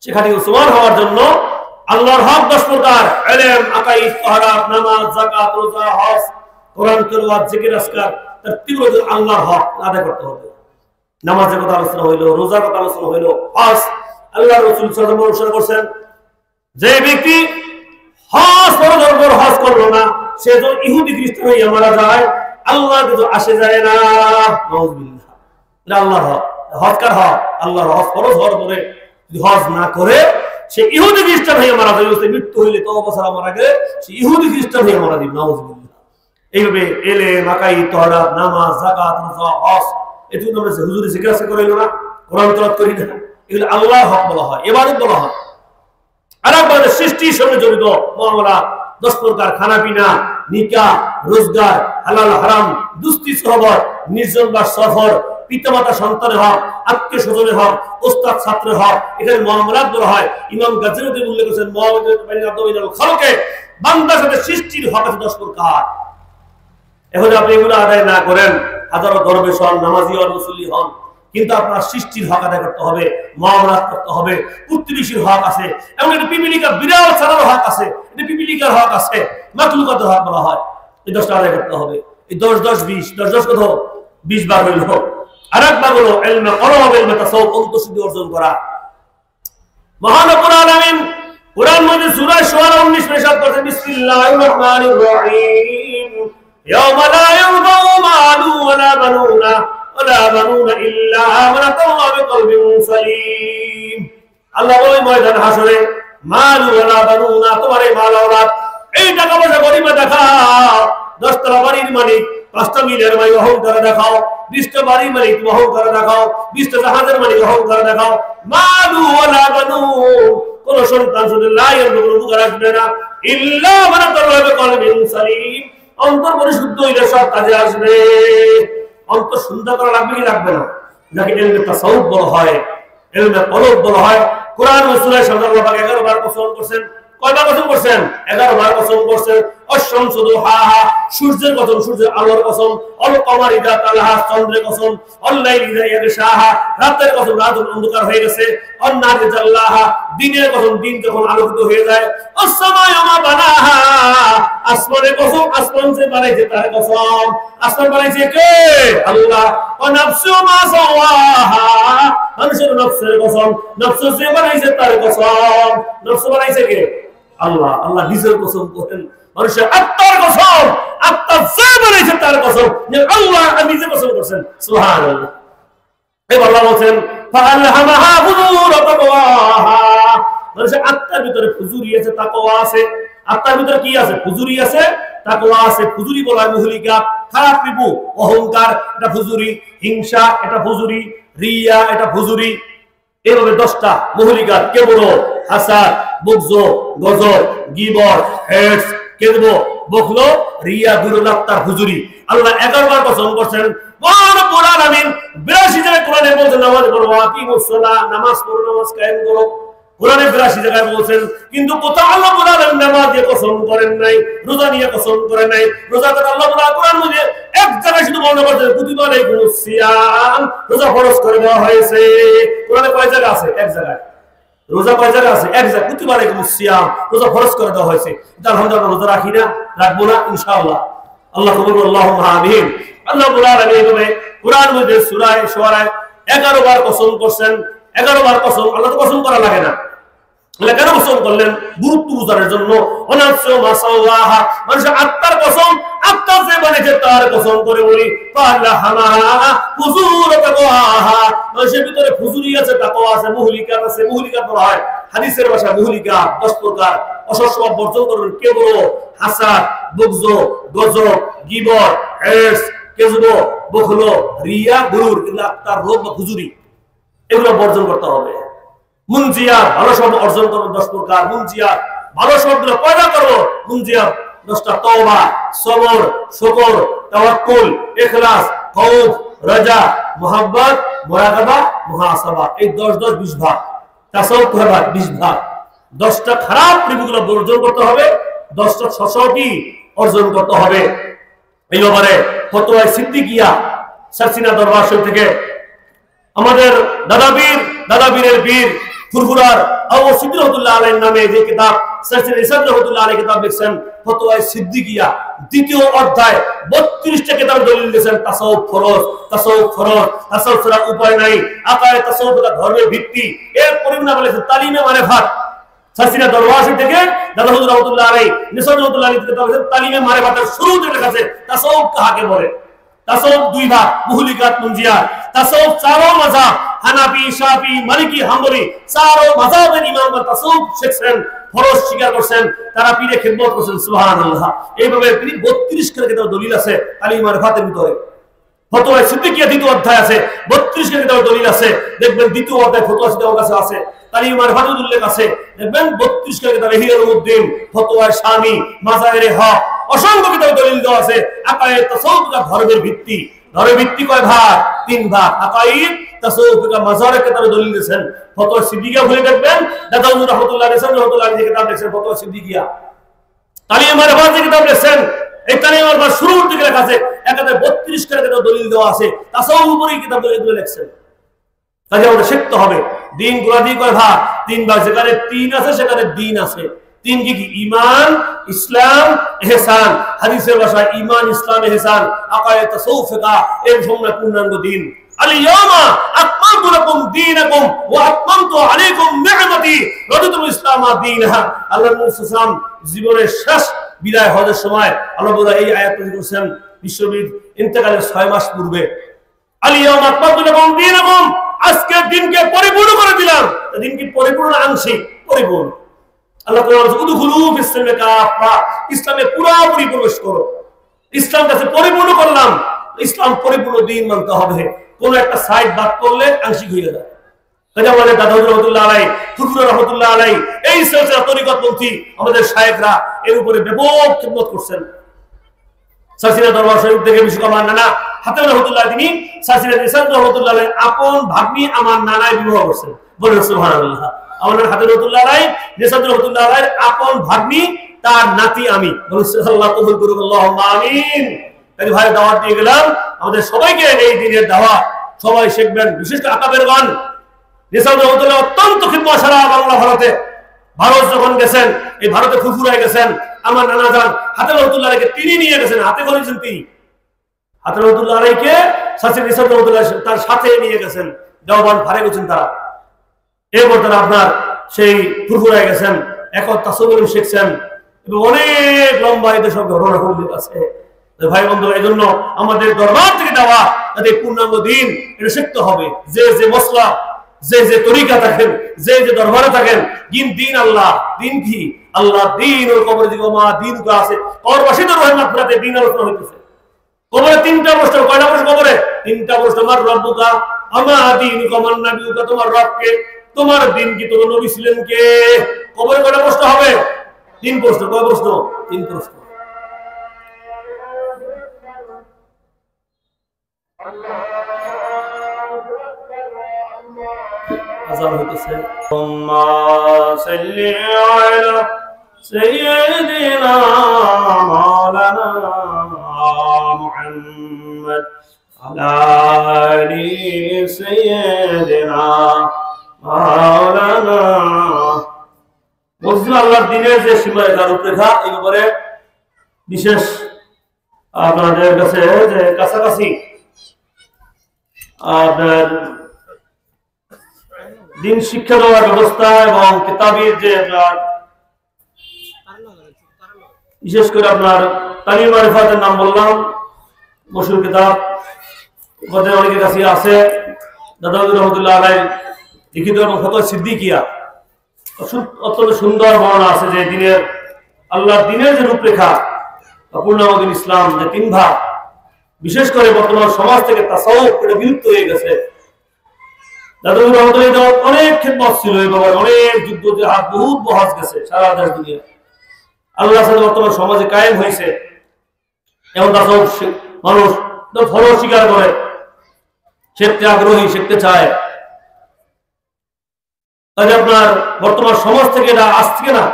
সেখানে মুসলমান হওয়ার জন্য আল্লাহর হক 10 প্রকার: ইলম, আকাইদ, তাহারাত, নামাজ, যাকাত, রোজা, হজ, কোরআন তেলাওয়াত, জিকির আজকার, তার তীব্র আল্লাহর হক আদায় করতে হবে। নামাজের কথা আলোচনা হইল, রোজার কথা আলোচনা হইল, হজ। আল্লাহর রাসূল সাল্লাল্লাহু আলাইহি ওয়াসাল্লাম বলেছেন, যে ব্যক্তি হজ হজ করলো না, সে যখন ইহুদি খ্রিস্টান হইয়া মারা যায়, আল্লাহর কাছে আসে যায় না। নাউযুবিল্লাহ। এটা আল্লাহর হক। হজ কার হক? আল্লাহর হক ফরজ হওয়ার পরে যদি হজ না করে সে ইহুদি খ্রিস্টান হয়ে মারা যায়, মৃত্যু হইলে তওবা ছাড়া মারা গেলে সে ইহুদি খ্রিস্টান হয়ে মারা যাবে। নাউযুবিল্লাহ। এইভাবে ইলম, আকাইদ, তাহারাত, নামাজ, যাকাত, রোজা, হজ, এগুলো আমরা হুজুরি জিকির আছে করিল না, কোরআন তেলাওয়াত করি না, এগুলো আল্লাহর হক বলা হয়, ইবাদত বলা হয়। আর আমাদের সৃষ্টির সঙ্গে জড়িত মুআমালা 10 প্রকার: খানা পিনা, নিকাহ, রোজগার, হালাল হারাম, দুস্তি সহবত, নির্জন বা সফর, পিতামাতা সন্তানের হক, আত্মীয় স্বজনের হক, ওস্তাদ ছাত্রের হক, এখানে মুআমালাত বলা হয়। ইমাম গাজ্জালি উল্লেখ করেছেন, বান্দার সাথে সৃষ্টির হক আছে 10 প্রকার। এখন আপনি এগুলো আদায় না করেন, হাজারো দরবেশ হন, নামাজি হন, মুসল্লি হন, কিন্তু আপনার সৃষ্টির হক আদায় করতে হবে, মুআমালাত করতে হবে, প্রতিবেশীর হক আছে, এমন একটা পিপিলিকা বিড়াল ছাড়ার হক আছে, এটা পিপিলিকার হক আছে, মাখলুকাতের হক বলা হয়। এই 10টা আদায় করতে হবে। এই 10 10 20 10 10 কত? 20 বার হইল। আরেকবার হলো ইলমে কলব, ইলমে তাসাউফ, অন্তঃসিদ্ধি অর্জন করা। মহান রব্বুল আলামিন কুরআন মাজিদ সূরা শুআরা 19 এ ইরশাদ করেছেন, বিসমিল্লাহির রহমানির রহিম, ইয়াওমা লা ইয়ানফাউ মালুন ওয়ালা বানুনা ওয়ালা বানুনা ইল্লা মান আতাল্লাহ বিকলবিন সালিম। আল্লাহ ওই ময়দান হাসরে মাল ওয়ালা বানুনা, তোমার এই মাল আওলাদ, এই টাকা পয়সা গরিমা দেখাও, 10 তলা বাড়ির মালিক, 5টা মিলের মালিক অহংকার দেখাও, 20টা বাড়ির মালিক অহংকার দেখাও, 20টা জাহাজের মালিক অহংকার দেখাও। মাল ওয়ালা বানুন, কোন সন্তান শুধু লাইয়ের কোনো উপকার আসবে না, ইল্লা মান আতাল্লাহ বিকলবিন সালিম, অন্তর পরিশুদ্ধ হইলে সব কাজে আসবে। অন্তর সুন্দর করা লাগবে কি লাগবে না? যাকে ইলমে তাসাউফ বলা হয়, ইলমে কলব বলা হয়। কোরআন ও সূরা আল্লাহ পাক 11 বার কসম করছেন। কয়বার কসম করছেন? 11 বার কসম করছেন। অশামসু দুহাহা, সূর্যের কসম, সূর্যের আলোর কসম। অল কমারি ইযা তালাহা, চন্দ্রের কসম। অল লাইলি ইযা ইয়াগশাহা, রাতের কসম, রাত অন্ধকার হয়ে গেছে। অন নারি জাল্লাহা, দিনের কসম, দিন যখন আলোকিত হয়ে যায়। অস সামাই ওয়া মা বানাহা, আসমানের কসম, আসমান যে বানাইছে তার কসম। আসমান বানাইছে কে? আল্লাহ। ওয়া নাফসু মা সাওয়াহা, মানুষের নফসের কসম, নফস যে বানাইছে তার কসম। নফস বানাইছে কে? আল্লাহ। আল্লাহ নিজের কসম করেন। মানুষের আত্মার কসম, আত্মা যে বানাইছে তার কসম, যে আল্লাহ নিজে কসম করছেন। সুবহানাল্লাহ। এবার আল্লাহ বলেন, ফাআলহামাহা ফুজুরা তাকওয়াহা, মানুষের আত্মার ভিতরে ফুজুরি আছে, তাকওয়া আছে। আত্মার ভিতরে কি আছে? ফুজুরি আছে, তাকওয়া আছে। ফুজুরি বলা হয় মুহলিকাত, খারাপ রিপু, অহংকার এটা ফুজুরি, হিংসা এটা ফুজুরি, রিয়া এটা ফুজুরি। এভাবে 10টা মুহলিকাত। কেবল, হাসাদ, বুগজ, গজব, গীবত, হেডস, কেযব, বখল, রিয়া, দুরুলাত্তা, ফুজুরি। আল্লাহ 11 বার কসম করছেন। মহান রব্বুল আলামিন 82 জায়গায় কোরআনে বলেছেন নামাজ পড়ো, আকিমুস সালাহ, নামাজ পড়ো, নামাজ কায়েম করো। কোরআনে 82 জায়গায় বলেছেন, কিন্তু কোথাও আল্লাহ রাব্বুল আলামিন নামাজ দিয়ে কসম করেন নাই, রোজা নিয়ে কসম করেন নাই। রোজা কথা আল্লাহ কোরআন মধ্যে এক জায়গায় শুধু বর্ণনা করেছেন, কুতিবা আলাইকুমুস সিয়াম, রোজা ফরজ করে দেওয়া হয়েছে। কোরআনে কয় জায়গা আছে? এক জায়গায়। রোজা কয় জায়গা আছে? এক জায়গায়। কুতিবা আলাইকুমুস সিয়াম, রোজা ফরজ করে দেওয়া হয়েছে। আলহামদুলিল্লাহ, রোজা রাখি না, রাখবো না ইনশাআল্লাহ। আল্লাহ কবুল করুন, আল্লাহুম্মা আমিন। আল্লাহ রাব্বুল আলামিন কোরআন মধ্যে সূরা শুআরা 11 বার কসম করছেন। 11 বার কসম। আল্লাহ তো কসম করা লাগে না, আল্লাহ কেন কসম করলেন? গুরুত্ব বোঝানোর জন্য। মানুষের আত্মার কসম, আত্মা যে বানিয়েছে তার কসম করে বলি সে ভিতরে ফুজুরি আছে, তাকওয়া আছে, মুহলিকাত আছে। মুহলিকাত বলা হয় হাদিসের ভাষায় মুহলিকাত 10 প্রকার অসৎ স্বভাব বর্জন করবেন। কেবল হাসাদ, বুগজ, গজব, গীবত, হিরস, কেজব, বখল, রিয়া, গুরুর, এগুলো আত্মার রোগ বা ফুজুরি, এগুলো বর্জন করতে হবে। মুনজিয়াত ভালো শব্দ অর্জন করবো 10 প্রকার। মুনজিয়াত ভালো শব্দগুলো পয়দা করবো। মুনজিয়াত 10টা তওবা, সবর, শুকর, তাওয়াক্কুল, ইখলাস, খৌফ, রাজা, মুহাব্বত, মুরাকাবা, মুহাসাবা। এই 10 10 20 ভাগ। তাসাউফ ভাগ 20 ভাগ। 10টা খারাপ ত্রিগুলো বর্জন করতে হবে, 10টা সসতি অর্জন করতে হবে। এই ব্যাপারে ফতোয়া সিদ্দিকিয়া সারসিনা দরবার শরীফ থেকে আমাদের দাদাবীরের বীর ফুরফুরার আবু সিদ্দিক রাহমাতুল্লাহ আলাইহির নামে যে কিতাব সারসিনা ইসাদ রাহমাতুল্লাহ আলাইহি কিতাব লিখছেন ফতোয়া সিদ্দিকিয়া, দ্বিতীয় অধ্যায় 32টা কিতাব দলিল দিয়েছেন তাসাউফ ফরজ, তাসাউফ ফরজ, তাসাউফ ছাড়া উপায় নাই, আকায়ে তাসাউফ এটা ধর্মের ভিত্তি। এর পরিণাম বলেছেন তালিমে মারিফাত। সারসিনা দরবার শরীফ থেকে দাদা হুজুর রাহমাতুল্লাহ আলাইহি নিসাদ রাহমাতুল্লাহ আলাইহি কিতাব লিখছেন তালিমে মারিফাতের শুরুতে লেখা আছে তাসাউফ কাকে বলে। তাসাউফ 2 ভাগ, মুহলিকাত, মুনজিয়াত। তাসাউফ চারো মাযহাব হানাফি, শাফি, মালিকি, হাম্বলি চারো মাযহাবের ইমামরা তাসাউফ শিখছেন, ফরজ স্বীকার করছেন, তারা পীরে খিদমত করছেন। সুবহানাল্লাহ। এইভাবে তিনি 32 করে কিতাব দলিল আছে তালিম মারিফাতের ভিতরে। ফতোয়া সিদ্দিকিয়া দ্বিতীয় অধ্যায় আছে 32 করে কিতাব দলিল আছে। দেখবেন দ্বিতীয় অধ্যায় ফতোয়া সিদ্দিকিয়ার কাছে আছে, তালিম মারিফাতের উল্লেখ আছে। দেখবেন 32 করে কিতাব ইহিয়াউদ্দিন, ফতোয়া শামি, মাযাহিরে হক, অসংখ্য কিতাব দলিল দেওয়া আছে। আকায়েদ তাসাউফ ধর্মের ভিত্তি। ধর্মের ভিত্তি কয় ভাগ? 3 ভাগ। আকায়েদ তাসাউফ মাযাহিরে কিতাব দলিল দিয়েছেন ফতোয়া সিদ্দিকিয়া। বলে দেখবেন দাদা হুজুর রাহমাতুল্লাহ আলাইহি যে কিতাব লিখছেন ফতোয়া সিদ্দিকিয়া, তালিম মারিফাত যে কিতাব লিখছেন, এই তালিম মারিফাত শুরুর দিকে লেখা আছে একাতে 32 করে কিতাব দলিল দেওয়া আছে। তাসাউফ উপরে কিতাব দলিল লিখছেন। কাজে আমাদের শিখতে হবে। দিন গুলাদি কয় ভাগ? 3 ভাগ। যেখানে 3 আছে সেখানে দিন আছে। 3 কি? ঈমান, ইসলাম, ইহসান। হাদিসের ভাষায় ঈমান, ইসলাম, ইহসান। আকায়েদ তাসাউফ এর সময় পূর্ণাঙ্গ দিন। আল-ইয়াওমা আকমালতু লাকুম দীনাকুম ওয়া আতমামতু আলাইকুম নি'মাতি রাদিতুল ইসলাম দীনাহা। আল্লাহর নবী সাল্লাল্লাহু আলাইহি ওয়াসাল্লাম জীবনের শেষ বিদায় হজের সময় আল্লাহ বলে এই আয়াত নাযিল করেছেন বিশ্বনবীর ইন্তেকালের 6 মাস পূর্বে। আল-ইয়াওমা আকমালতু লাকুম দীনাকুম, আজকে দিনকে পরিপূর্ণ করে দিলাম। দিন কি পরিপূর্ণ? আংশিক পরিপূর্ণ। আল্লাহ তাআলা বলেন উদখুলু ফিস-সিলমি কাফা, ইসলামে পুরোপুরি প্রবেশ করো। ইসলাম কাছে পরিপূর্ণ করলাম। ইসলাম পরিপূর্ণ দিন মানতে হবে। কোন একটা সাইড বাদ করলে আংশিক হয়ে যায়। এটা বলে দাদা হুজুর রাহমাতুল্লাহ আলাইহি, ফুরফুরা রাহমাতুল্লাহ আলাইহি, এই সিলসিলা তরিকতপন্থী আমাদের শায়েখরা এর উপরে ব্যাপক খিদমত করছেন। সারসিনা দরবার শরীফ থেকে বিশ্বকামার নানা হাতেম রাহমাতুল্লাহ, তিনি সারসিনা ইসাদ রাহমাতুল্লাহ আলাইহি আপন ভাগ্নি আমার নানায় বিবাহ করছেন। বলেন সুবহানাল্লাহ। আমাদের হাতেম রাহমাতুল্লাহ আলাইহি ইসাদ রাহমাতুল্লাহ আলাইহি আপন ভাগ্নি, তার নাতি আমি। বলেন আল্লাহ কবুল করুন, আল্লাহুম্মা আমিন। তাই ভাই দাওয়াত দিয়ে গেলাম আমাদের সবাইকে এই দিনের দাওয়াত সবাই শিখবেন। বিশেষ করে আকাবেরগণ ইসাদ রাহমাতুল্লাহ অত্যন্ত খিদমত সারা বাংলা ভারত যখন গেছেন, এই ভারতে ফুরফুরায় গেছেন, আমার নানা যান হাতেম রাহমাতুল্লাহ আলাইহিকে তিনি নিয়ে গেছেন, হাতে করেছেন তিনি। হাতেম রাহমাতুল্লাহ আলাইহিকে সাসির ইসাদ রাহমাতুল্লাহ তার সাথে নিয়ে গেছেন, দেওবন্দ ভারে গেছেন তারা। এরপর তারা আপনার সেই ফুরফুরায় গেছেন, এখন তাসাউফ শিখছেন এবং অনেক লম্বা এদের সব ঘটনা উল্লেখ আছে। ভাই বন্ধু, এই জন্য আমাদের দরবার থেকে দেওয়া যাতে পূর্ণাঙ্গ দিন এটা শিখতে হবে। যে যে মসলা, যে যে তরিকা থাকেন, যে যে দরবারে থাকেন, দিন আল্লাহ। দিন কি? আল্লাহ দিন ওর কবর দিকে মা দিন আছে কবরবাসীদের রহমত রাতে দিন আলোচনা হইতেছে। কবরে 3টা প্রশ্ন। কয়টা প্রশ্ন কবরে? 3টা প্রশ্ন। আমার রব্বুকা আমা দীনুকা মান নবিয়ুকা, তোমার রবকে, তোমার দিন কি, তোমার নবী ছিলেন কে? কবরে কয়টা প্রশ্ন হবে? 3 প্রশ্ন। কয় প্রশ্ন? 3 প্রশ্ন। আযান হইতেছে। আল্লাহুম্মা সাল্লি আলা সাইয়্যিদিনা মাওলানা মুহাম্মদ আলা আলি সাইয়্যিদিনা মাওলানা। মুসলিম আল্লাহর দ্বীনের যে সীমারেখা রূপরেখা, এই ব্যাপারে বিশেষ আপনাদের কাছে যে কাছাকাছি আপনার দিন শিক্ষা দেওয়ার ব্যবস্থা এবং কিতাবের যে বিশেষ করে আপনার তালিম মারিফাতের নাম বললাম, মশহুর কিতাব আমাদের অনেকের কাছে আছে, দাদা রহমতুল্লাহ আলাইহি লিখিত এবং ফতোয়া সিদ্দিকিয়া অত্যন্ত সুন্দর বর্ণনা আছে যে দিনের আল্লাহর দিনের যে রূপরেখা পূর্ণাঙ্গ দিন ইসলাম যে তিন ভাগ, বিশেষ করে বর্তমান সমাজ থেকে তাসাউফ এটা বিলুপ্ত হয়ে গেছে। দাদা রহমতুল্লাহ অনেক খেদমত ছিল এবং অনেক যুদ্ধ হাত বহুত বহাজ গেছে সারা দেশ দুনিয়া। আল্লাহর সাথে বর্তমান সমাজে কায়েম হয়েছে এবং তাসাউফ মানুষ ফলো স্বীকার করে, শিখতে আগ্রহী, শিখতে চায়। আপনার বর্তমান সমাজ থেকে এটা আসছে না,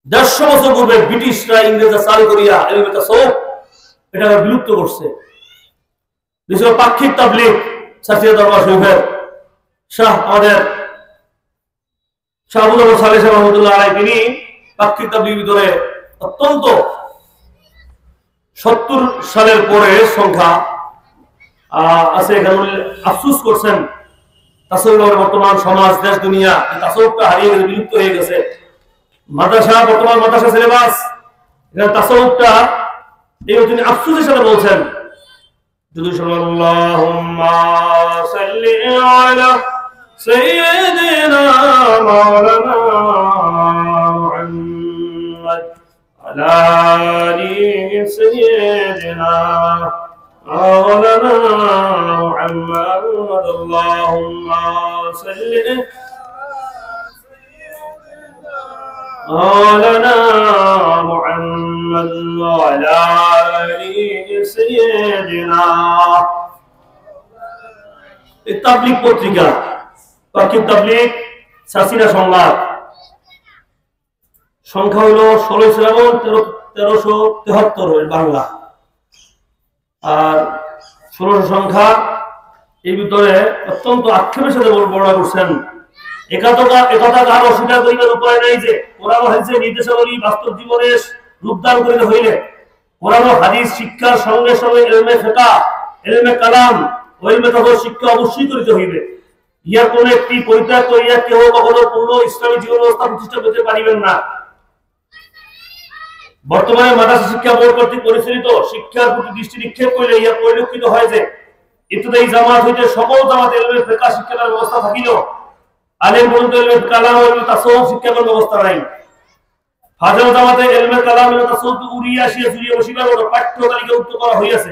150 বছর পূর্বে ব্রিটিশরা ইংরেজরা চালু করিয়া এটা বিলুপ্ত করছে। বিশেষ করে পাক্ষিক তাবলীগ সাথিয়া দরবার শরীফের শাহ আমাদের শাহ আবুল সালেহ সাহেব রহমতুল্লাহ আলাইহি তিনি পাক্ষিক তাবলীগ ভিতরে অত্যন্ত 70 সালের পরে সংখ্যা আছে এখানে আফসোস করছেন তাসাউফের বর্তমান সমাজ দেশ দুনিয়া তাসাউফটা হারিয়ে গেছে, বিলুপ্ত হয়ে গেছে। মাদ্রাসা বর্তমান মাদ্রাসা সিলেবাস এখানে তাসাউফটা এই তিনি আফসোসের সাথে বলছেন যদি আল্লাহুম্মা সাল্লি আলা সাইয়্যিদিনা মাওলানা মুহাম্মদ আলা আলি সাইয়্যিদিনা مولانا محمد اللهم صل مولانا محمد وعلى آل سيدنا তাবলীগ পত্রিকা পাক্ষিক তাবলীগ সাসিনা সংবাদ সংখ্যা হলো 16 শ্রাবণ 1373 বাংলা আর 16 সংখ্যা এই ভিতরে অত্যন্ত আক্ষেপের সাথে বর্ণনা করছেন। একথা কার অস্বীকার করিবার উপায় নাই যে কোরআন হাদিসের নির্দেশাবলী বাস্তব জীবনে রূপদান করিতে হইলে কোরআন ও হাদিস শিক্ষার সঙ্গে সঙ্গে ইলমে ফিকহ, ইলমে কালাম ও ইলমে তাফসীর শিক্ষা অবশ্যই করিতে হইবে। ইহার কোন একটি পরিত্যাগ করিয়া কেউ কখনো পূর্ণ ইসলামী জীবন ব্যবস্থা প্রতিষ্ঠা করতে পারিবেন না। বর্তমানে মাদ্রাসা শিক্ষা বোর্ড কর্তৃক পরিচালিত শিক্ষার প্রতি দৃষ্টি নিক্ষেপ করলে ইহা পরিলক্ষিত হয় যে ইবতিদায়ী জামাত হইতে সকল জামাত ইলমে ফিকহ শিক্ষার ব্যবস্থা থাকিলেও আলেম পর্যন্ত ইলমে কালাম ও ইলমে তাসাউফ শিক্ষার ব্যবস্থা নাই। ফাজিল জামাতে ইলমে কালাম ও তাসাউফ উড়িয়ে আসিয়া ফিরিয়ে বসিবার মতো পাঠ্য তালিকা উক্ত করা হইয়াছে।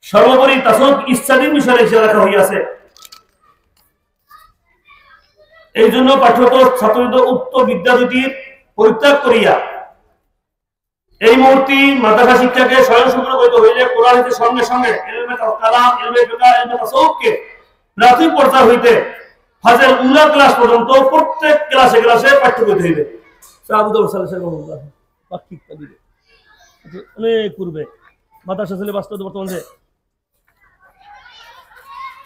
সর্বোপরি তাসাউফ ইসলামের বিষয়ে ইশারা রাখা হইয়াছে। এই জন্য পাঠ্যত ছাত্রদের উক্ত বিদ্যা দুটির পরিত্যাগ করিয়া এই মুহূর্তে মাদ্রাসা শিক্ষাকে স্বয়ংসম্পূর্ণ করতে হইলে কোরআনের সঙ্গে সঙ্গে ইলমে কালাম, ইলমে ফিকহ, ইলমে তাসাউফকে প্রাথমিক পর্যায় হইতে ফাজিল উলা ক্লাস পর্যন্ত প্রত্যেক ক্লাসে ক্লাসে পাঠ্য করতে হইবে। আবুল সালেহ সাহেব পাক্ষিক তাবলীগ অনেক পূর্বে মাদ্রাসা সিলেবাস বর্তমানে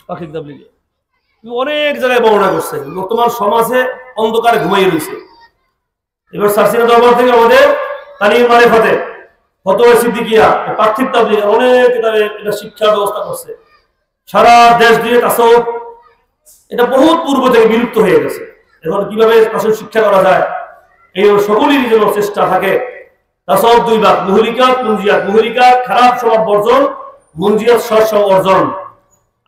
পাক্ষিক তাবলীগে অনেক জায়গায় বর্ণনা করছে। বর্তমান সমাজে অন্ধকারে ঘুমাই রয়েছে। এবার সাসিনা দরবার থেকে আমাদের তালিম মারিফাতে ফতোয়া সিদ্দিকিয়া পাক্ষিক তাবলীগ অনেক কিতাবে এটা শিক্ষা ব্যবস্থা করছে। সারা দেশ দিয়ে তাসাউফ এটা বহুত পূর্ব থেকে বিলুপ্ত হয়ে গেছে। এখন কিভাবে তাসাউফ শিক্ষা করা যায় এই সকলেরই জন্য চেষ্টা থাকে। তাসাউফ দুই ভাগ, মুহলিকাত, মুনজিয়াত। মুহলিকাত খারাপ স্বভাব বর্জন, মুনজিয়াত সৎ স্বভাব অর্জন।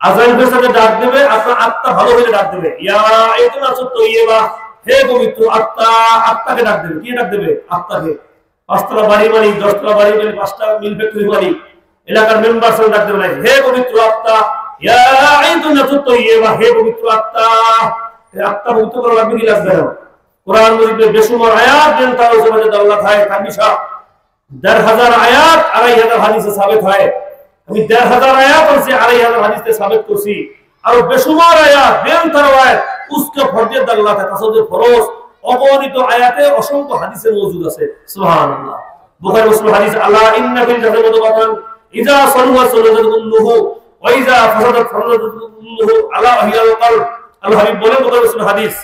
আযানের সাথে ডাক দেবে, আপনার আত্মা ভালো হলে ডাক দেবে, ইয়া আয়াতুনা তাইয়্যিবা, হে পবিত্র আত্মা, আত্মাকে ডাক দেবে। কি ডাক দেবে? আত্মাকে। 5 তলা বাড়ি মালিক, 10 তলা বাড়ি মালিক, 5টা মিল ফ্যাক্টরি মালিক, এলাকার মেম্বার সব ডাক দেবে না, হে পবিত্র আত্মা, ইয়া আয়াতুনা তাইয়্যিবা, হে পবিত্র আত্মা। এই আত্মা মুক্ত করা লাগবে কি লাগবে না? কোরআন মাজিদে বেশুমার আয়াত দেন তার উপরে দাওলাত হয় কামিশা 1,500 আয়াত 2,500 হাদিসে সাবিত হয়। আমি 1,500 আয়াত আর 2,500 হাদিসে সাবিত করছি। আর বেশুমার আয়াত দেন তার আয়াত উসকে ফরজে দাওলাত है তাসাউফের ফরজ অগণিত আয়াতে অসংখ্য হাদিসে মওজুদ আছে। সুবহানাল্লাহ। বুখারী মুসলিম হাদিস আল্লাহ ইন্না ফিল জাসাদি মুদগাতান ইযা সাল্লা সাল্লাতুল্লাহু ওয়া ইযা ফাসাদাত ফাসাদাতুল্লাহু আলা হিয়াল কলব। আল্লাহ হাবিব বলেন বুখারী মুসলিম হাদিস,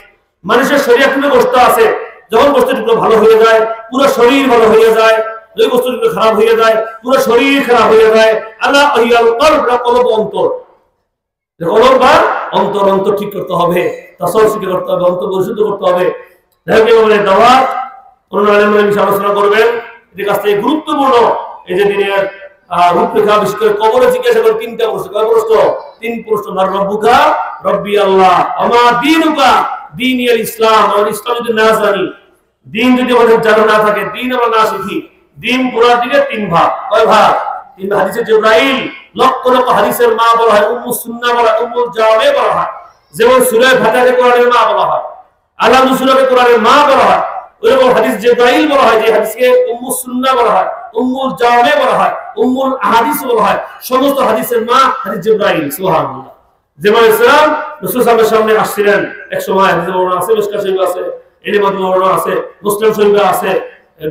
মানুষের শরীরে কোনো বস্তু আছে, যখন বস্তুটা ভালো হয়ে যায় পুরো শরীর ভালো হয়ে যায়, ওই বস্তুটা খারাপ হয়ে যায় পুরো শরীর খারাপ হয়ে যায়। আল্লাহ হিয়াল কলব, কলব অন্তর, কলব বা অন্তর, অন্তর ঠিক করতে হবে, তাসাউফ শিক্ষা করতে হবে, অন্তর পরিশুদ্ধ করতে হবে। দেখে বলে দাওয়াত কোন আলেমরা বিষয়ে আলোচনা করবেন, এর কাছ থেকে গুরুত্বপূর্ণ এই যে দিনের রূপরেখা, বিশেষ করে কবরে জিজ্ঞাসা করে তিনটা প্রশ্ন। কয় প্রশ্ন? তিন প্রশ্ন। মার রব্বুকা, রব্বি আল্লাহ। আমা দীনুকা, দীনিয়াল ইসলাম। আর ইসলাম যদি না জানি, দিন যদি আমাদের জানা না থাকে, দিন আমরা না শিখি, দিন পুরার দিকে তিন ভাগ। কয় ভাগ? তিন। হাদিসে জিবরাইল লক্ষ লক্ষ হাদিসের মা বলা হয়, উম্মুস সুন্নাহ বলা হয়, উম্মুল জাওয়ামে বলা হয়। যেমন সূরা ফাতিহাকে কোরআনের মা বলা হয়, আলাম সূরাকে কোরআনের মা বলা হয়, ওইরকম হাদিস জিবরাইল বলা হয়, যে হাদিসকে উম্মুস সুন্নাহ বলা হয়, উম্মুল জাওয়ামে বলা হয়, উম্মুল আহাদিস বলা হয়। সমস্ত হাদিসের মা হাদিস জিবরাইল। সুবহানাল্লাহ। যেমন ইসলাম রাসূল সাল্লাল্লাহু আলাইহি ওয়াসাল্লামের আসছিলেন এক সময়, হাদিসে বর্ণনা আছে, মিশকাত শরীফে আছে, ইলমে বর্ণনা আছে, মুসলিম শরীফে আছে,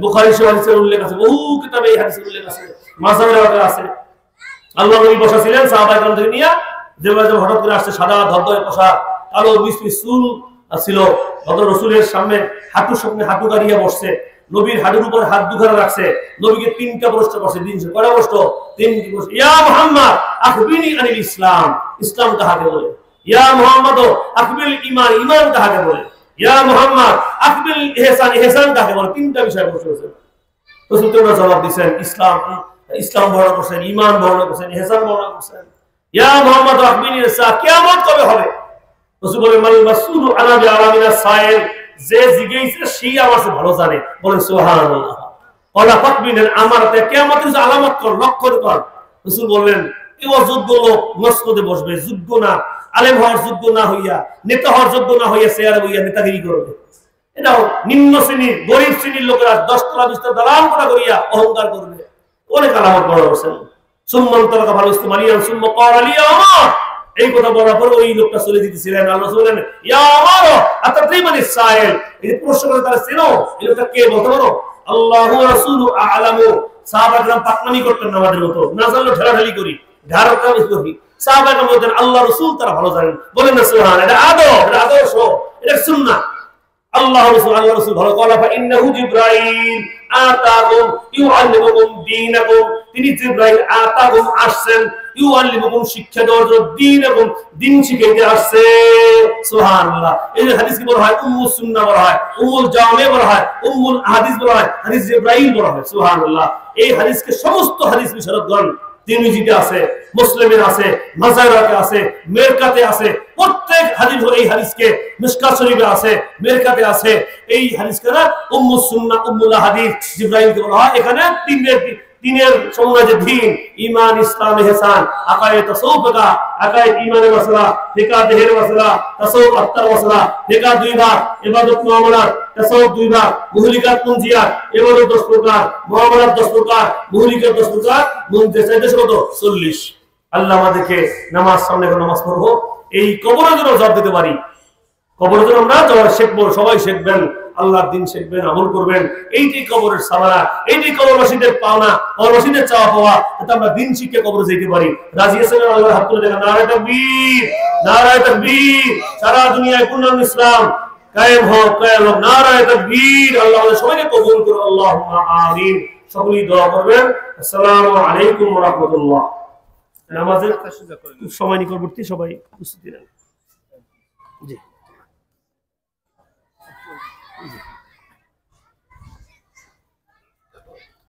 বুখারী শরীফে হাদিসের উল্লেখ আছে, বহু কিতাবে এই হাদিসের উল্লেখ আছে, মাসাইলে আছে। আল্লাহ নবী বসা ছিলেন, সাহাবায়ে কেরাম থেকে নিয়ে যেভাবে হঠাৎ করে আসছে, সাদা ধবধবে পোশাক, কালো মিষ্টি চুল ছিল, হযরত রাসূলের সামনে হাঁটুর সামনে হাঁটু গাড়িয়ে বসছে, নবীর হাঁটুর উপর হাত দুখানা রাখছে, নবীকে তিনটা প্রশ্ন করছে। কয়টা প্রশ্ন? তিনটি প্রশ্ন। ইয়া মুহাম্মদ আখবিরনি আনিল ইসলাম, ইসলাম কাকে বলে? ইয়া মুহাম্মদ আখবিরল ঈমান, ঈমান কাকে বলে? ইয়া মুহাম্মদ আখবিরল ইহসান, ইহসান কাকে বলে? তিনটা বিষয় প্রশ্ন করেছে। রাসূল তোমরা জবাব দিয়েছেন, ইসলাম, ইসলাম বর্ণনা করছেন, ঈমান বর্ণনা করছেন, ইহসান বর্ণনা করছেন। ইয়া মুহাম্মদ আখবিরনি আস-সাআ, কিয়ামত কবে হবে? রাসূল বলেন, মাল মাসউলু আনা বিআলামিনা সাইল, যে জিজ্ঞাসা সেই আমার চেয়ে ভালো জানে। বলেন সুবহানাল্লাহ। ওয়ালা ফাকবিনের আমারাতে, কিয়ামতের আলামত কর, লক্ষণ কর। রাসূল বললেন, এই অযোগ্য লোক মসনদে বসবে, যোগ্য না, আলেম হওয়ার যোগ্য না হইয়া, নেতা হওয়ার যোগ্য না হইয়া চেয়ারে বইয়া নেতাগিরি করবে। এটাও নিম্ন শ্রেণীর, গরিব শ্রেণীর লোকেরা 10 তলা 20 তলা দালান কোঠা করিয়া অহংকার করবে। অনেক আলামত বড় বলছেন। সুম্মান তারাকা ভালো ইসলামিয়ান সুম্মা ক্বালা লিয়া আমার, এই কথা বলার পর ওই লোকটা চলে যেতেছিলেন। আল্লাহ বললেন, ইয়া আমার আতাদরিমানিস সাইল, এই প্রশ্ন করে তারা চেনো, এই লোকটা কে বলতে পারো? আল্লাহু ওয়া রাসূলু আ'লামু। সাহাবায়ে কেরাম পাকনামি করতেন না, আমাদের মতো না জানলে ঢেলাঢেলি করি, ঢারকা করি। সাহাবায়ে কেরাম বলতেন, আল্লাহ রাসূল তারা ভালো জানেন। বলেন না সুবহানাল্লাহ। এটা আদব, এটা আদর্শ, এটা সুন্নাহ। আল্লাহ রাসূল ভালো কলা ফা ইন্নাহু জিবরাইল আতাকুম ইউআল্লিমুকুম দীনাকুম, তিনি জিবরাইল আতাকুম আসছেন, ইউআল্লিমুকুম শিক্ষা দেওয়ার জন্য, দ্বীন এবং দ্বীন শিখাইতে আসছে। সুবহানাল্লাহ। এই হাদিসকে বলা হয় উম্মুস সুন্নাহ বলা হয়, উম্মুল জাওয়ামে বলা হয়, উম্মুল আহাদিস বলা হয়, হাদিস জিবরাইল বলা হয়। সুবহানাল্লাহ। এই হাদিসকে সমস্ত হাদিস বিশারদগণ, তিরমিজিতে আছে, মুসলিমে আছে, মাজারাতে আছে, মেরকাতে আছে, প্রত্যেক হাদিস এই হাদিসকে মিশকাত শরীফে আছে, মেরকাতে আছে। এই হাদিসকে না উম্মুস সুন্নাহ, উম্মুল হাদিস জিবরাইলকে বলা হয়। এখানে তিনের সমন্বয়, যে দ্বীন, ঈমান, ইসলাম, ইহসান, আকায়েদ, তাসাউফ, আকায়েদ ঈমানের মাসলা, ফিকহ দেহের মাসলা, তাসাউফ আত্মার মাসলা, ফিকহ 2 ভাগ, ইবাদত মুআমালাত, তাসাউফ 2 ভাগ, মুহলিকাত মুনজিয়াত, ইবাদত 10 প্রকার, মুআমালাত 10 প্রকার, মুহলিকাত 10 প্রকার, মুনজিয়াত 40। আল্লাহ আমাদেরকে নামাজ সামনে করে নামাজ পড়বো, এই কবরের জন্য জবাব দিতে পারি। কবরের জন্য আমরা জবাব শিখবো, সবাই শিখবেন, আল্লাহর দিন শিখবেন, আমল করবেন। এইটি কবরের সামানা, এইটি কবরবাসীদের পাওনা, কবরবাসীদের চাওয়া পাওয়া, যাতে আমরা দিন শিখে কবরে যেতে পারি। রাজি আছেন? আল্লাহর হাত তুলে দেখেন, নারায়ে তাকবীর, নারায়ে তাকবীর। সারা দুনিয়ায় পূর্ণ ইসলাম কায়েম হোক, কায়েম হোক, নারায়ে তাকবীর। আল্লাহ আমাদের সবাইকে কবুল করুন, আল্লাহুম্মা আমিন। সকলেই দোয়া করবেন। আসসালামু আলাইকুম ওয়া রাহমাতুল্লাহ। নামাজের সময় নিকটবর্তী, সবাই উপস্থিত নেন। জি।